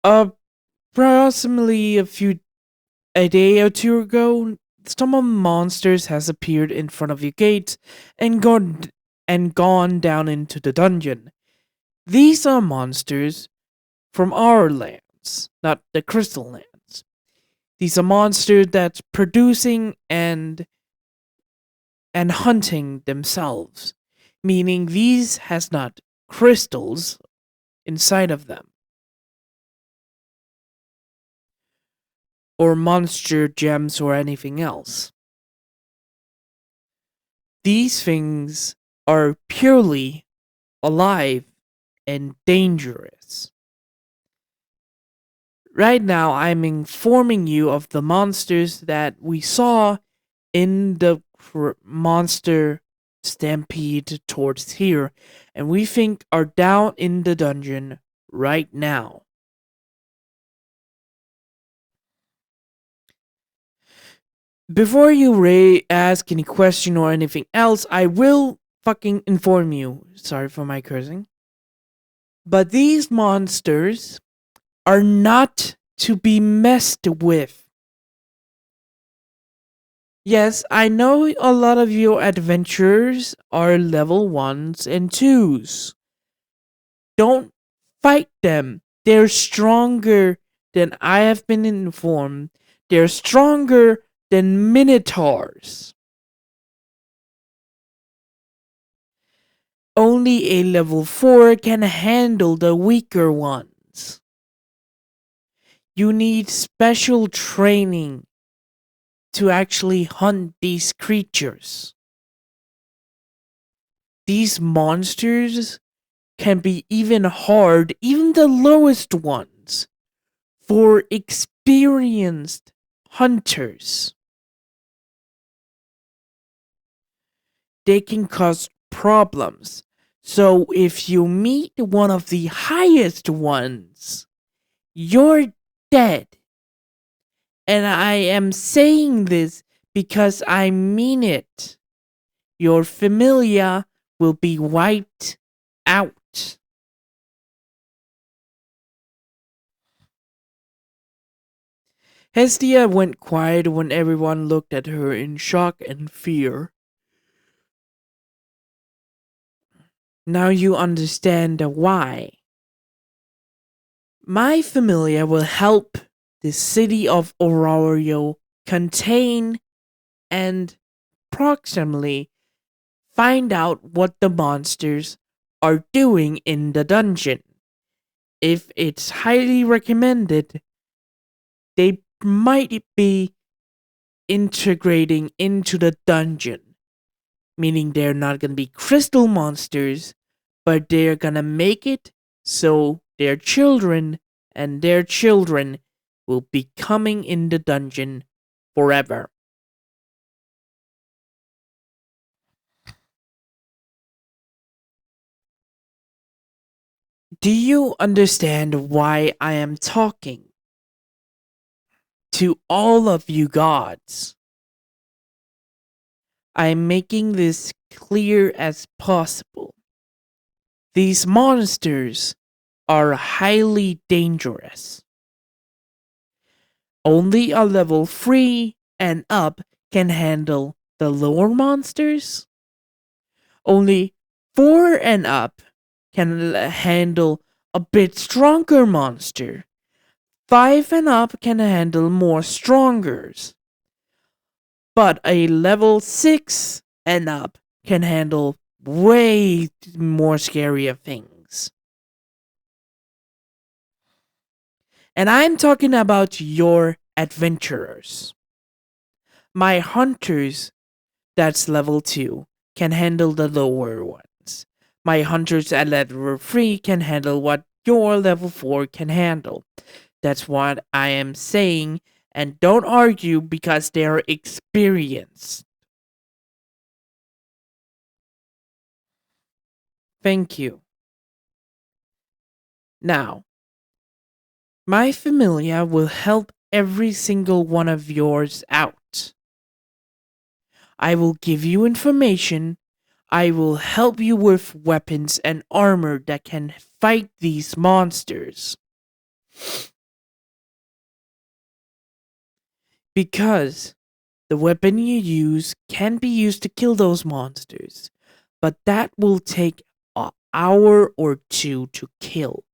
approximately a day or two ago, some monsters has appeared in front of your gate and gone down into the dungeon. These are monsters from our lands, not the Crystal Lands. These are monsters that's producing and hunting themselves, meaning these has not crystals inside of them or monster gems or anything else. These things are purely alive and dangerous. Right now, I'm informing you of the monsters that we saw in the monster stampede towards here, and we think are down in the dungeon right now. Before you ask any question or anything else, I will fucking inform you. Sorry for my cursing. But these monsters are not to be messed with. Yes, I know a lot of your adventurers are level 1s and 2s. Don't fight them. They're stronger than I have been informed. They're stronger than minotaurs. Only a level 4 can handle the weaker ones. You need special training to actually hunt these creatures. These monsters can be even hard, even the lowest ones, for experienced hunters. They can cause problems. So if you meet one of the highest ones, you're dead. And I am saying this because I mean it. Your familia will be wiped out. Hestia went quiet when everyone looked at her in shock and fear. Now you understand why. My familia will help the city of Aurorio contain and proximally find out what the monsters are doing in the dungeon. If it's highly recommended, they might be integrating into the dungeon, meaning they're not going to be crystal monsters, but they're going to make it so their children and their children will be coming in the dungeon forever. Do you understand why I am talking to all of you gods? I am making this clear as possible. These monsters are highly dangerous. Only a level 3 and up can handle the lower monsters. Only 4 and up can handle a bit stronger monster. 5 and up can handle more strongers. But a level 6 and up can handle way more scarier things. And I'm talking about your adventurers. My hunters, that's level 2, can handle the lower ones. My hunters at level 3 can handle what your level 4 can handle. That's what I am saying, and don't argue because they're experienced. Thank you. Now, my familia will help every single one of yours out. I will give you information. I will help you with weapons and armor that can fight these monsters. Because the weapon you use can be used to kill those monsters, but that will take an hour or two to kill.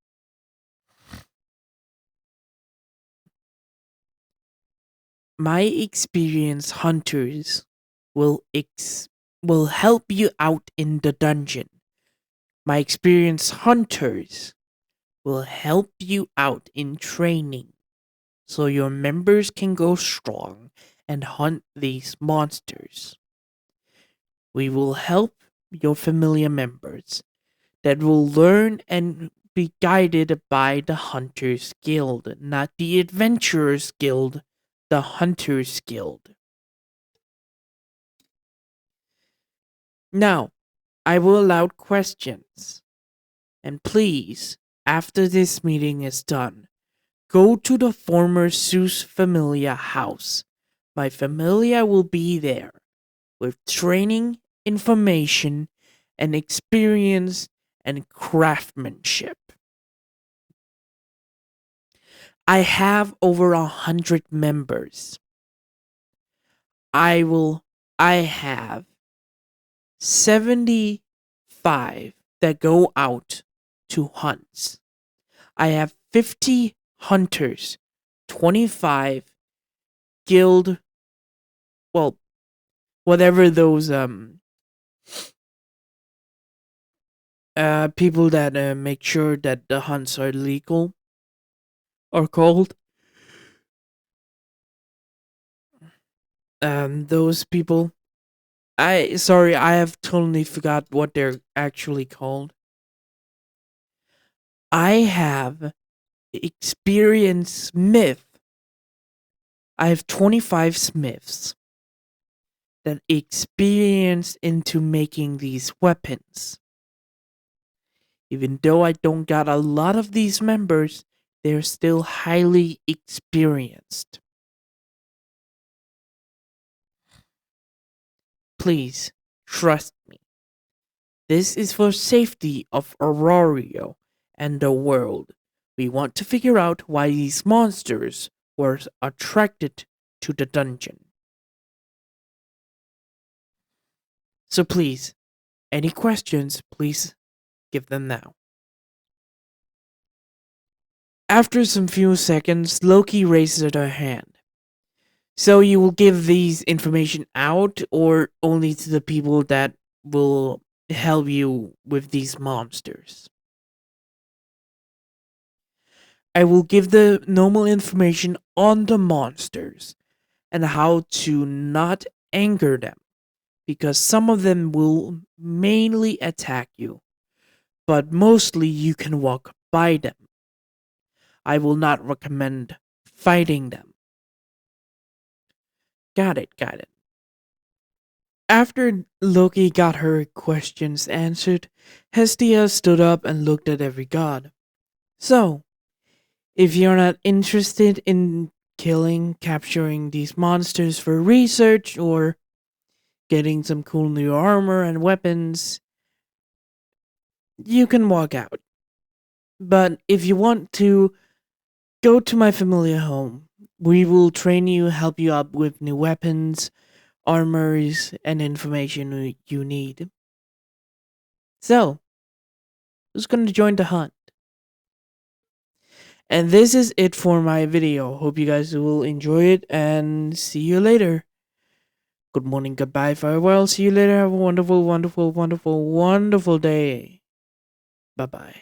My experienced hunters will help you out in the dungeon. My experienced hunters will help you out in training so your members can go strong and hunt these monsters. We will help your familiar members that will learn and be guided by the Hunters Guild, not the Adventurers Guild, the Hunters Guild. Now, I will allow questions. And please, after this meeting is done, go to the former Zeus Familia house. My Familia will be there with training, information, and experience and craftsmanship. I have over 100 members. I have 75 that go out to hunts. I have 50 hunters, 25 guild, well, whatever those people that make sure that the hunts are legal are called. Those people. I have totally forgot what they're actually called. I have experienced smith. I have 25 smiths that experience into making these weapons. Even though I don't got a lot of these members, they're still highly experienced. Please, trust me. This is for safety of Aurorio and the world. We want to figure out why these monsters were attracted to the dungeon. So please, any questions, please give them now. After some few seconds, Loki raises her hand. So you will give these information out or only to the people that will help you with these monsters? I will give the normal information on the monsters and how to not anger them, because some of them will mainly attack you, but mostly you can walk by them. I will not recommend fighting them. Got it, got it. After Loki got her questions answered, Hestia stood up and looked at every god. So, if you're not interested in capturing these monsters for research or getting some cool new armor and weapons, you can walk out. But if you want to, go to my familiar home. We will train you, help you up with new weapons, armors, and information you need. So, who's going to join the hunt? And this is it for my video. Hope you guys will enjoy it and see you later. Good morning, goodbye, farewell. See you later. Have a wonderful, wonderful, wonderful, wonderful day. Bye bye.